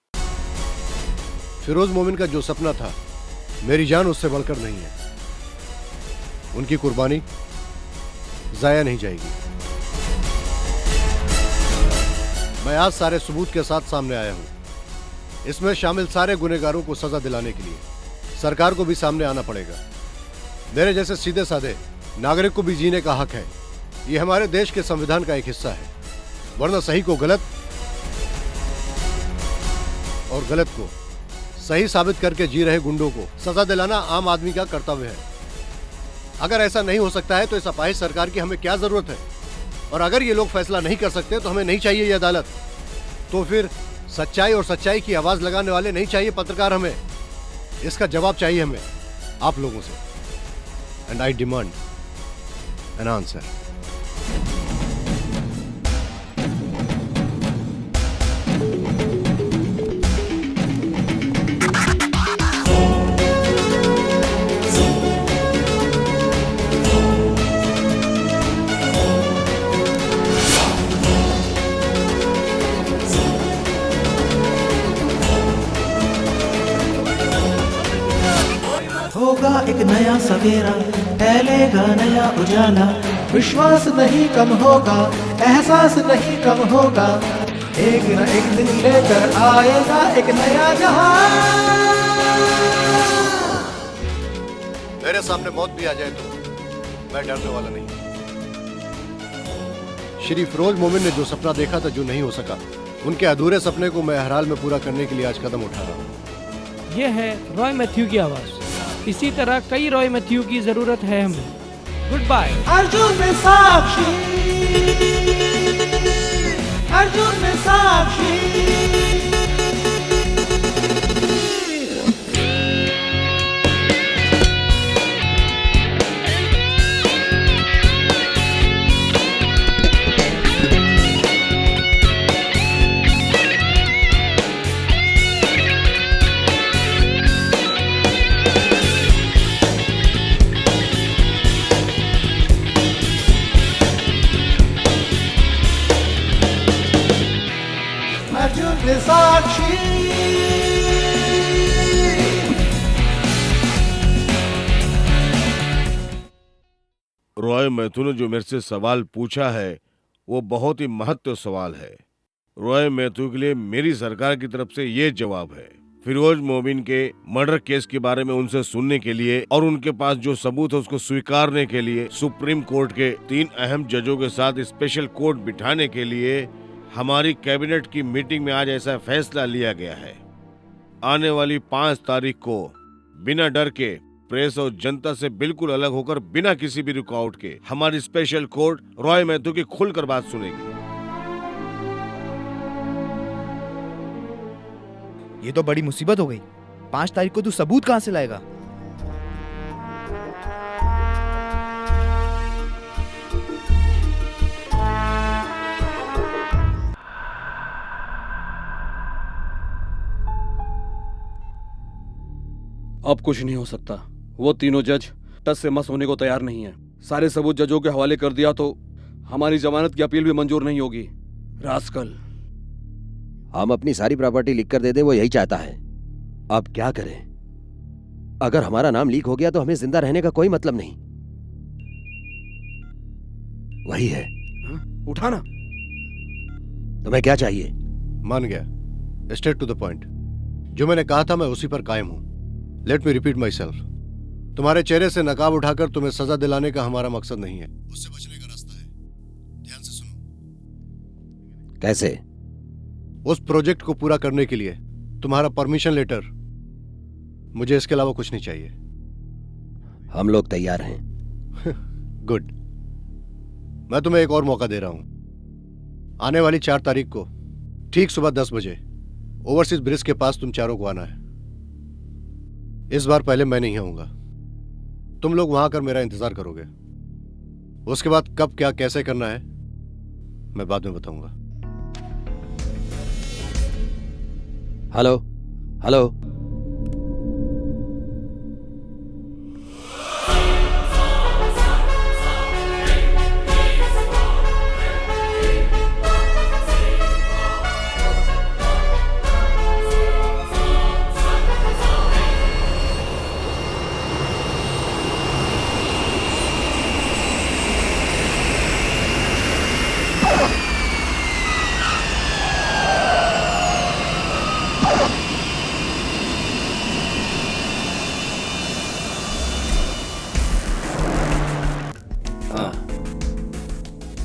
फिरोज मोमिन का जो सपना था, मेरी जान उससे बढ़कर नहीं है। उनकी कुर्बानी जाया नहीं जाएगी। मैं आज सारे सबूत के साथ सामने आया हूं। इसमें शामिल सारे गुनहगारों को सजा दिलाने के लिए सरकार को भी सामने आना पड़ेगा। मेरे जैसे सीधे साधे नागरिक को भी जीने का हक है। यह हमारे देश के संविधान का एक हिस्सा है। वरना सही को गलत और गलत को सही साबित करके जी रहे गुंडों को सजा दिलाना आम आदमी का कर्तव्य है। अगर ऐसा नहीं हो सकता है तो इस अपाहिज सरकार की हमें क्या जरूरत है? और अगर ये लोग फैसला नहीं कर सकते तो हमें नहीं चाहिए ये अदालत। तो फिर सच्चाई और सच्चाई की आवाज लगाने वाले नहीं चाहिए पत्रकार हमें। इसका जवाब चाहिए हमें आप लोगों से। And I demand an answer. होगा एक नया सवेरा, फैलेगा नया उजाला। विश्वास नहीं कम होगा, एहसास नहीं कम होगा। एक न एक दिन लेकर आएगा एक नया जहां। मेरे सामने मौत भी आ जाए तो मैं डरने वाला नहीं। श्री फिरोज मोमिन ने जो सपना देखा था, जो नहीं हो सका, उनके अधूरे सपने को मैं हर हाल में पूरा करने के लिए आज कदम उठा रहा हूँ। ये है रॉय मैथ्यू की आवाज। इसी तरह कई रॉय मैथ्यू की जरूरत है हमें। Good bye. अर्जुन में साक्षी, अर्जुन में साक्षी। साक्षी। रॉय मैथ्यू ने जो मेरे से सवाल पूछा है वो बहुत ही महत्वपूर्ण सवाल है। रॉय मैथ्यू के लिए मेरी सरकार की तरफ से ये जवाब है। फिरोज मोमिन के मर्डर केस के बारे में उनसे सुनने के लिए और उनके पास जो सबूत है उसको स्वीकारने के लिए सुप्रीम कोर्ट के 3 अहम जजों के साथ स्पेशल कोर्ट बिठाने के लिए हमारी कैबिनेट की मीटिंग में आज ऐसा फैसला लिया गया है। आने वाली 5 तारीख को बिना डर के प्रेस और जनता से बिल्कुल अलग होकर बिना किसी भी रुकावट के हमारी स्पेशल कोर्ट रॉय मैथ्यू की खुलकर बात सुनेगी। ये तो बड़ी मुसीबत हो गई। 5 तारीख को तू सबूत कहां से लाएगा? अब कुछ नहीं हो सकता। वो तीनों जज टस से मस होने को तैयार नहीं है। सारे सबूत जजों के हवाले कर दिया तो हमारी जमानत की अपील भी मंजूर नहीं होगी। रास्कल। हम अपनी सारी प्रॉपर्टी लिख कर दे दे, वो यही चाहता है। अब क्या करें? अगर हमारा नाम लीक हो गया तो हमें जिंदा रहने का कोई मतलब नहीं। वही है। उठाना। तुम्हें क्या चाहिए? मान गया। Straight to the point. जो मैंने कहा था मैं उसी पर कायम हूं। Let me repeat myself. तुम्हारे चेहरे से नकाब उठाकर तुम्हें सजा दिलाने का हमारा मकसद नहीं है। उससे बचने का रास्ता है। ध्यान से सुनो। कैसे? उस प्रोजेक्ट को पूरा करने के लिए तुम्हारा परमिशन लेटर। मुझे इसके अलावा कुछ नहीं चाहिए। हम लोग तैयार हैं। गुड। मैं तुम्हें एक और मौका दे रहा हूं। आने वाली 4 तारीख को ठीक सुबह 10 बजे ओवरसीज ब्रिज के पास तुम चारों को आना है। इस बार पहले मैं नहीं आऊंगा, तुम लोग वहां आकर मेरा इंतजार करोगे। उसके बाद कब क्या कैसे करना है मैं बाद में बताऊंगा। Hello hello.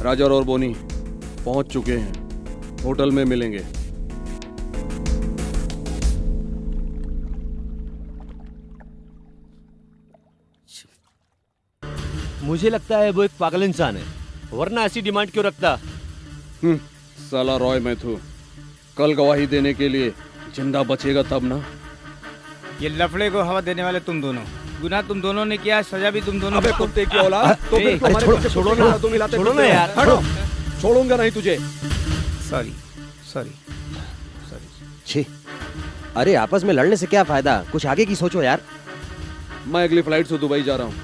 राजा और बोनी पहुंच चुके हैं, होटल में मिलेंगे। मुझे लगता है वो एक पागल इंसान है, वरना ऐसी डिमांड क्यों रखता। साला रॉय मैथ्यू कल गवाही देने के लिए जिंदा बचेगा तब ना। ये लफड़े को हवा देने वाले तुम दोनों, गुनाह तुम दोनों ने किया, सजा भी तुम दोनों। अबे कुत्ते की औलाद, तो फिर तुम्हारे पीछे छोड़ो कुत्ते ना, का तुम हिलाते छोड़ो फिरते ना हो। यार। हटो, छोड़ूंगा नहीं तुझे। Sorry sorry. छी, अरे आपस में लड़ने से क्या फायदा, कुछ आगे की सोचो यार। मैं अगली फ्लाइट से दुबई जा रहा हूँ।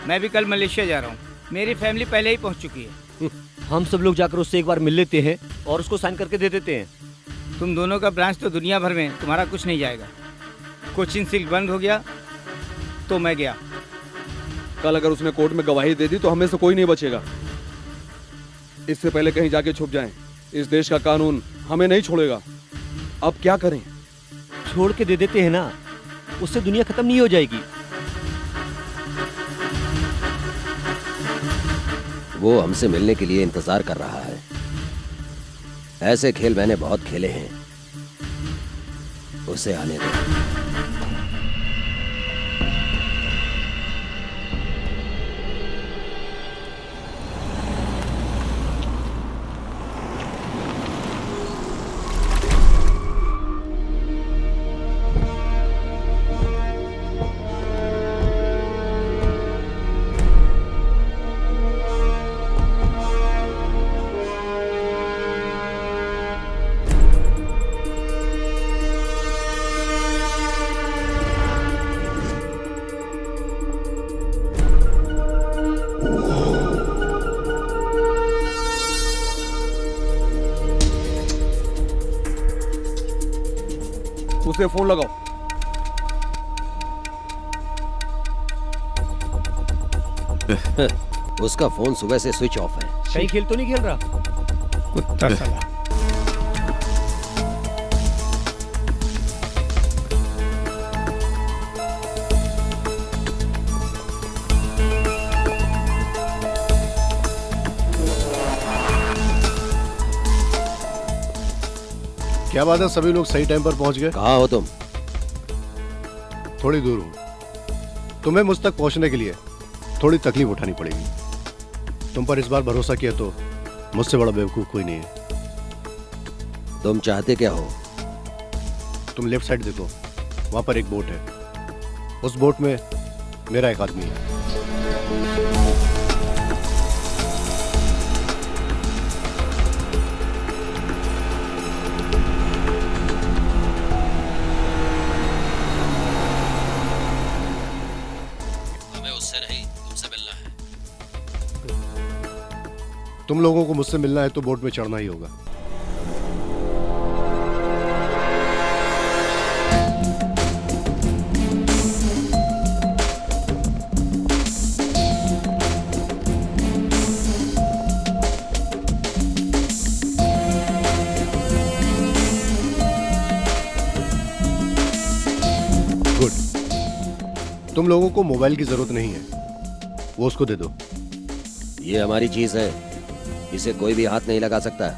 मैं भी कल मलेशिया जा रहा हूँ, मेरी फैमिली पहले ही पहुँच चुकी है। हम सब लोग जाकर उससे एक बार मिल लेते हैं और उसको साइन करके दे देते हैं। तुम दोनों का ब्रांच तो दुनिया भर में, तुम्हारा कुछ नहीं जाएगा। कोचिन सिल्क बंद हो गया तो मैं गया। कल अगर उसने कोर्ट में गवाही दे दी तो हमें से कोई नहीं बचेगा। इससे पहले कहीं जाके छुप जाएं। इस देश का कानून हमें नहीं छोड़ेगा। अब क्या करें? छोड़ के दे देते हैं ना, उससे दुनिया खत्म नहीं हो जाएगी। वो हमसे मिलने के लिए इंतजार कर रहा है। ऐसे खेल मैंने बहुत खेले हैं, उसे आने दो। उसे फोन लगाओ। उसका फोन सुबह से स्विच ऑफ है। कहीं खेल तो नहीं खेल रहा? कुत्ता साला। क्या बात है, सभी लोग सही टाइम पर पहुंच गए? कहाँ हो तुम? थोड़ी दूर हूं। तुम्हें मुझ तक पहुंचने के लिए थोड़ी तकलीफ उठानी पड़ेगी। तुम पर इस बार भरोसा किया तो मुझसे बड़ा बेवकूफ कोई नहीं है। तुम चाहते क्या हो? तुम लेफ्ट साइड देखो, वहां पर एक बोट है। उस बोट में मेरा एक आदमी है। तुम लोगों को मुझसे मिलना है तो बोट में चढ़ना ही होगा। गुड। तुम लोगों को मोबाइल की जरूरत नहीं है, वो उसको दे दो। ये हमारी चीज है, इसे कोई भी हाथ नहीं लगा सकता।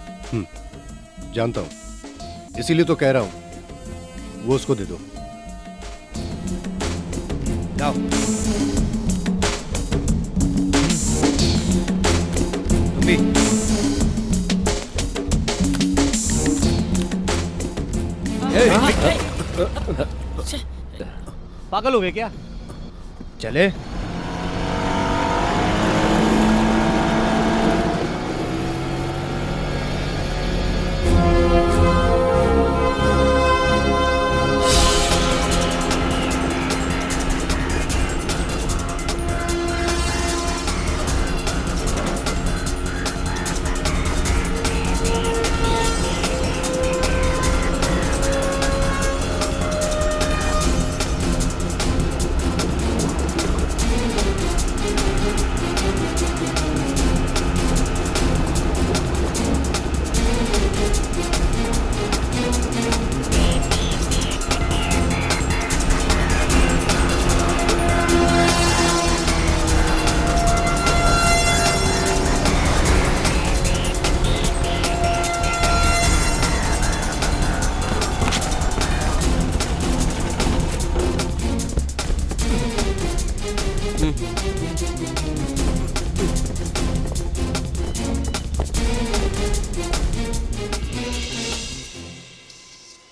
जानता हूं, इसीलिए तो कह रहा हूं, वो उसको दे दो। जाओ। कॉफी। पागल हो गए क्या? चले।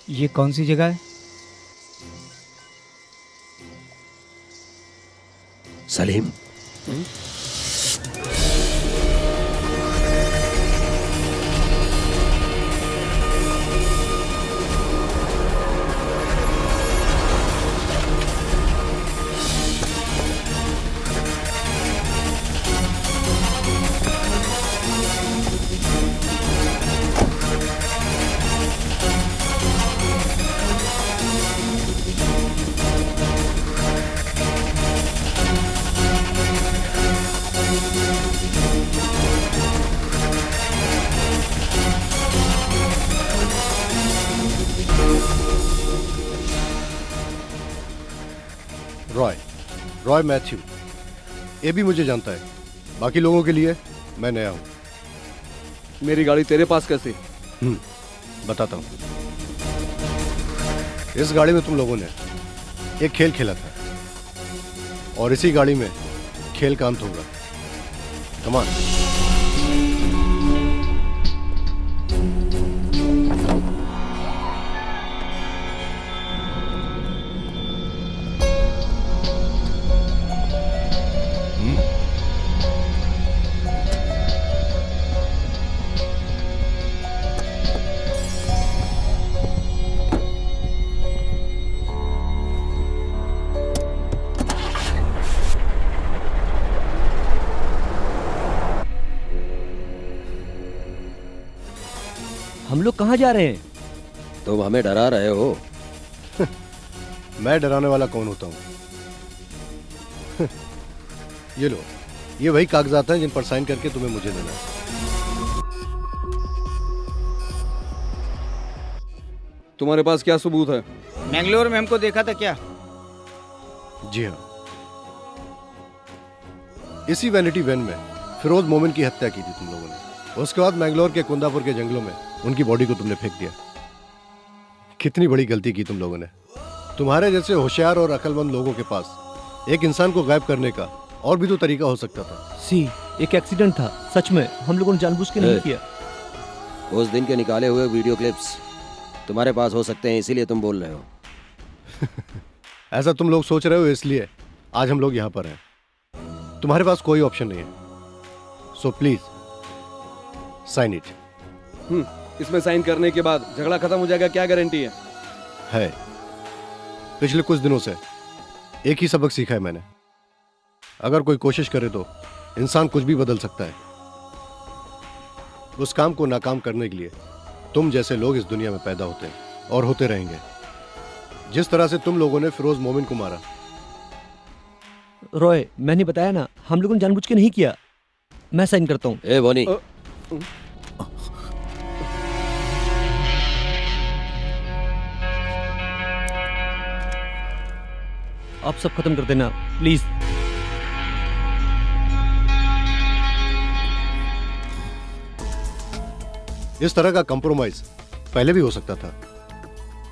ये कौन सी जगह है? सलीम, रॉय मैथ्यू, ये भी मुझे जानता है। बाकी लोगों के लिए मैं नया हूं। मेरी गाड़ी तेरे पास कैसे? बताता हूं। इस गाड़ी में तुम लोगों ने एक खेल खेला था और इसी गाड़ी में खेल का अंत होगा। कमान। हम लोग कहाँ जा रहे हैं? तुम हमें डरा रहे हो। मैं डराने वाला कौन होता हूं? ये लो, ये वही कागजात हैं जिन पर साइन करके तुम्हें मुझे देना है। तुम्हारे पास क्या सबूत है? मैंगलोर में हमको देखा था क्या? जी हाँ, इसी वैनिटी वैन में फिरोज मोमिन की हत्या की थी तुम लोगों ने। उसके बाद मैंगलोर के कुंदापुर के जंगलों में उनकी बॉडी को तुमने फेंक दिया। कितनी बड़ी गलती की तुम लोगों ने। तुम्हारे जैसे होशियार और अक्लमंद लोगों के पास एक इंसान को गायब करने का और भी तो तरीका हो सकता था। एक एक्सीडेंट था, सच में हम लोगों ने जानबूझ के नहीं किया। उस दिन के निकाले हुए वीडियो क्लिप्स तुम्हारे पास हो सकते हैं, इसीलिए तुम बोल रहे हो। ऐसा तुम लोग सोच रहे हो, इसलिए आज हम लोग यहाँ पर हैं। तुम्हारे पास कोई ऑप्शन नहीं है, सो प्लीज साइन इट। इसमें साइन करने के बाद झगड़ा खत्म हो जाएगा, क्या गारंटी है? पिछले कुछ दिनों से एक ही सबक सीखा है मैंने। अगर कोई कोशिश करे तो इंसान कुछ भी बदल सकता है। उस काम को नाकाम करने के लिए तुम जैसे लोग इस दुनिया में पैदा होते हैं और होते रहेंगे। जिस तरह से तुम लोगों ने फिरोज मोमिन को मारा। रॉय, मैंने बताया ना, हम लोगों ने जानबूझ के नहीं किया। मैं साइन करता हूँ। ए बोनी, आप सब खत्म कर देना प्लीज। इस तरह का कंप्रोमाइज पहले भी हो सकता था।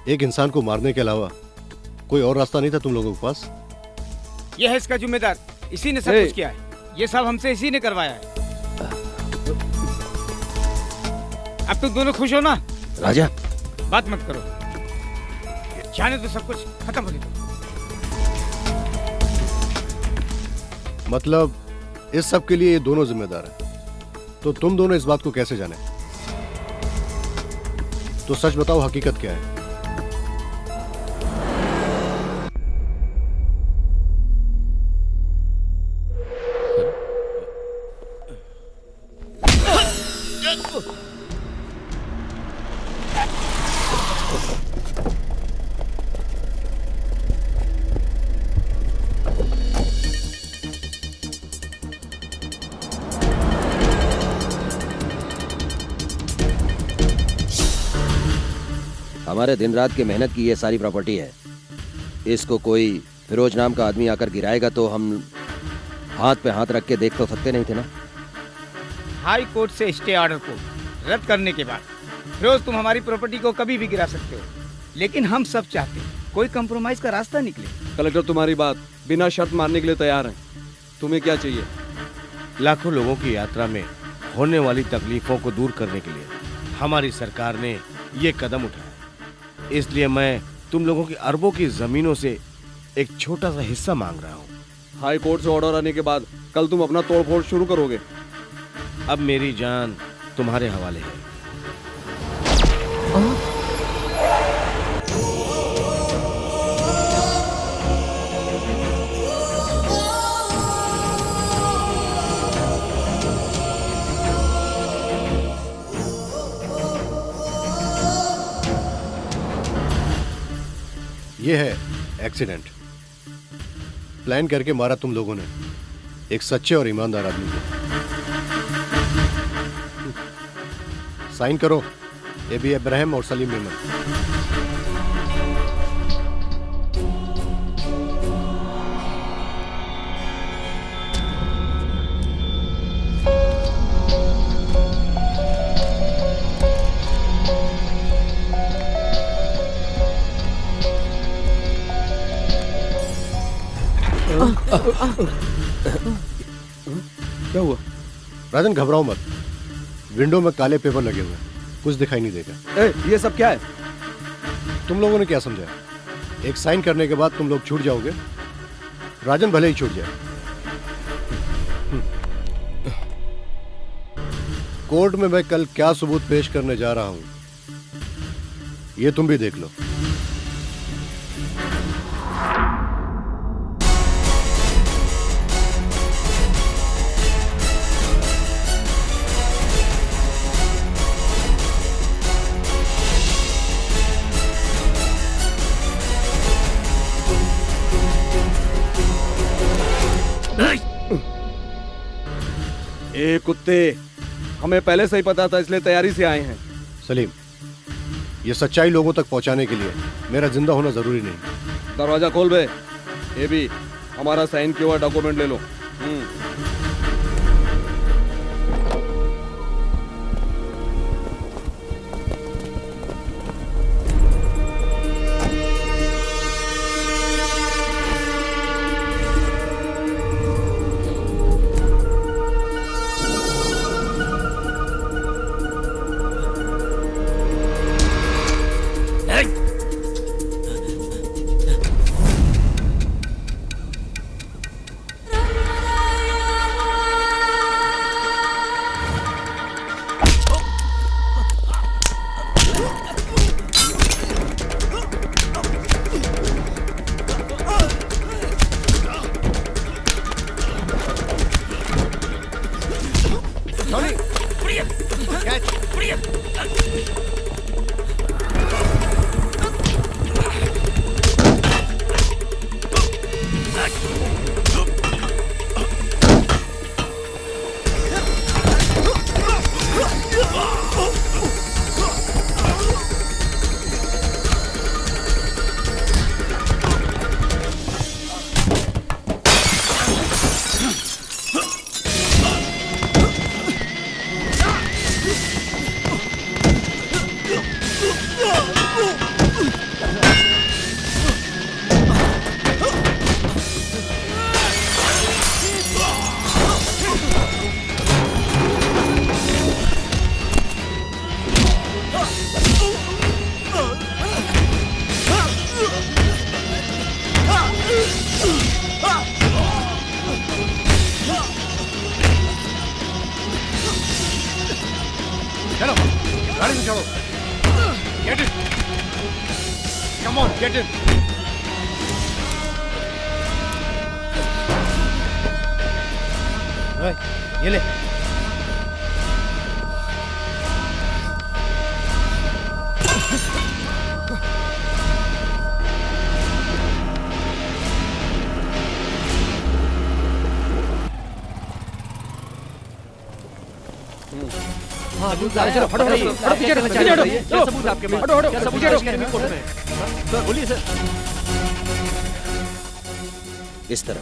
एक इंसान को मारने के अलावा कोई और रास्ता नहीं था तुम लोगों के पास। यह है इसका जिम्मेदार, इसी ने सब कुछ किया है। ये सब हमसे इसी ने करवाया है। अब तुम दोनों खुश हो ना? राजा बात मत करो, जाने तो सब कुछ खत्म हो गया। मतलब इस सब के लिए ये दोनों जिम्मेदार हैं। तो तुम दोनों इस बात को कैसे जाने? तो सच बताओ, हकीकत क्या है? हमारे दिन रात की मेहनत की ये सारी प्रॉपर्टी है। इसको कोई फिरोज नाम का आदमी आकर गिराएगा तो हम हाथ पे हाथ रख के देख तो सकते नहीं थे ना। हाई कोर्ट से स्टे ऑर्डर को रद्द करने के बाद फिरोज तुम हमारी प्रॉपर्टी को कभी भी गिरा सकते हो, लेकिन हम सब चाहते हैं कोई कंप्रोमाइज का रास्ता निकले। कलेक्टर तुम्हारी बात बिना शर्त मानने के लिए तैयार हैं। तुम्हें क्या चाहिए? लाखों लोगों की यात्रा में होने वाली तकलीफों को दूर करने के लिए हमारी सरकार ने ये कदम उठाया। इसलिए मैं तुम लोगों की अरबों की जमीनों से एक छोटा सा हिस्सा मांग रहा हूँ। हाई कोर्ट से ऑर्डर आने के बाद कल तुम अपना तोड़फोड़ शुरू करोगे। अब मेरी जान तुम्हारे हवाले है। ये है एक्सीडेंट। प्लान करके मारा तुम लोगों ने एक सच्चे और ईमानदार आदमी को। साइन करो, एबी इब्राहिम और सलीम मेमन। क्या हुआ? राजन घबराओ मत, विंडो में काले पेपर लगे हुए हैं, कुछ दिखाई नहीं देगा। ये सब क्या है? तुम लोगों ने क्या समझा? एक साइन करने के बाद तुम लोग छूट जाओगे? राजन भले ही छूट जाए। कोर्ट में मैं कल क्या सबूत पेश करने जा रहा हूं, ये तुम भी देख लो। ए कुत्ते, हमें पहले से ही पता था, इसलिए तैयारी से आए हैं। सलीम, ये सच्चाई लोगों तक पहुंचाने के लिए मेरा जिंदा होना जरूरी नहीं। दरवाजा खोल बे। ये भी हमारा साइन किया हुआ डॉक्यूमेंट ले लो। चलो गाड़ी से चढ़ो। Get it! Come on, get it! Roy, ये ले। हाँ चलो फटो पीछे हटो क्या सबूत आपके पास? हटो क्या सबूत है कोर्ट में? सर बोलिए सर। इस तरह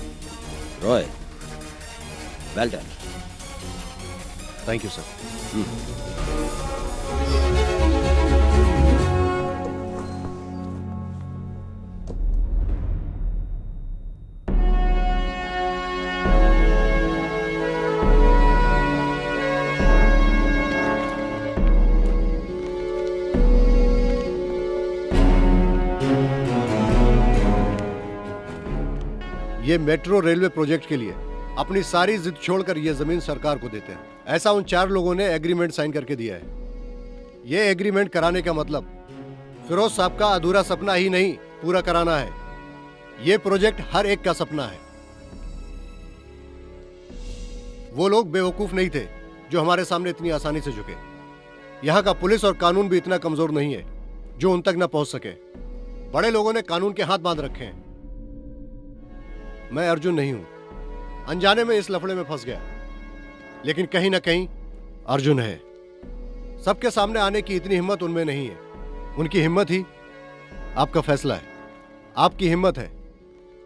Roy, well done. Thank you sir. ये मेट्रो रेलवे प्रोजेक्ट के लिए अपनी सारी जिद छोड़कर ये जमीन सरकार को देते हैं। ऐसा उन 4 लोगों ने एग्रीमेंट साइन करके दिया है। ये एग्रीमेंट कराने का मतलब फिरोज साहब का अधूरा सपना ही नहीं, पूरा कराना है। ये प्रोजेक्ट हर एक का सपना है। वो लोग बेवकूफ नहीं थे जो हमारे सामने इतनी आसानी से झुके। यहाँ का पुलिस और कानून भी इतना कमजोर नहीं है जो उन तक न पहुंच सके। बड़े लोगों ने कानून के हाथ बांध रखे हैं। मैं अर्जुन नहीं हूं, अनजाने में इस लफड़े में फंस गया, लेकिन कहीं ना कहीं अर्जुन है। सबके सामने आने की इतनी हिम्मत उनमें नहीं है। उनकी हिम्मत ही आपका फैसला है, आपकी हिम्मत है,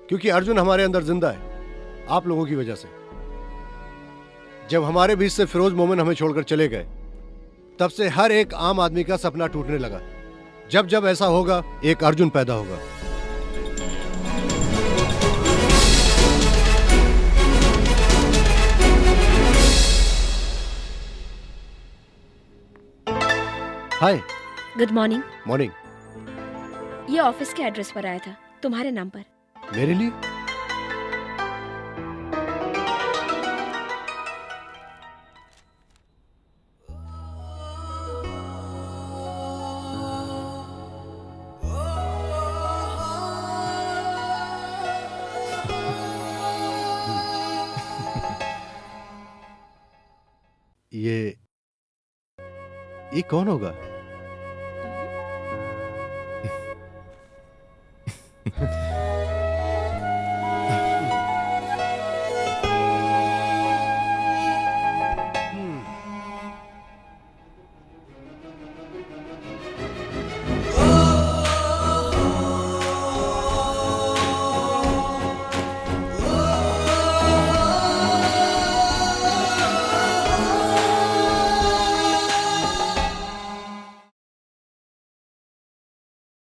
क्योंकि अर्जुन हमारे अंदर जिंदा है आप लोगों की वजह से। जब हमारे बीच से फिरोज मोमिन हमें छोड़कर चले गए, तब से हर एक आम आदमी का सपना टूटने लगा। जब जब ऐसा होगा, एक अर्जुन पैदा होगा। हाय। Good morning. मॉर्निंग। ये ऑफिस के एड्रेस पर आया था, तुम्हारे नाम पर। मेरे लिए? ये कौन होगा?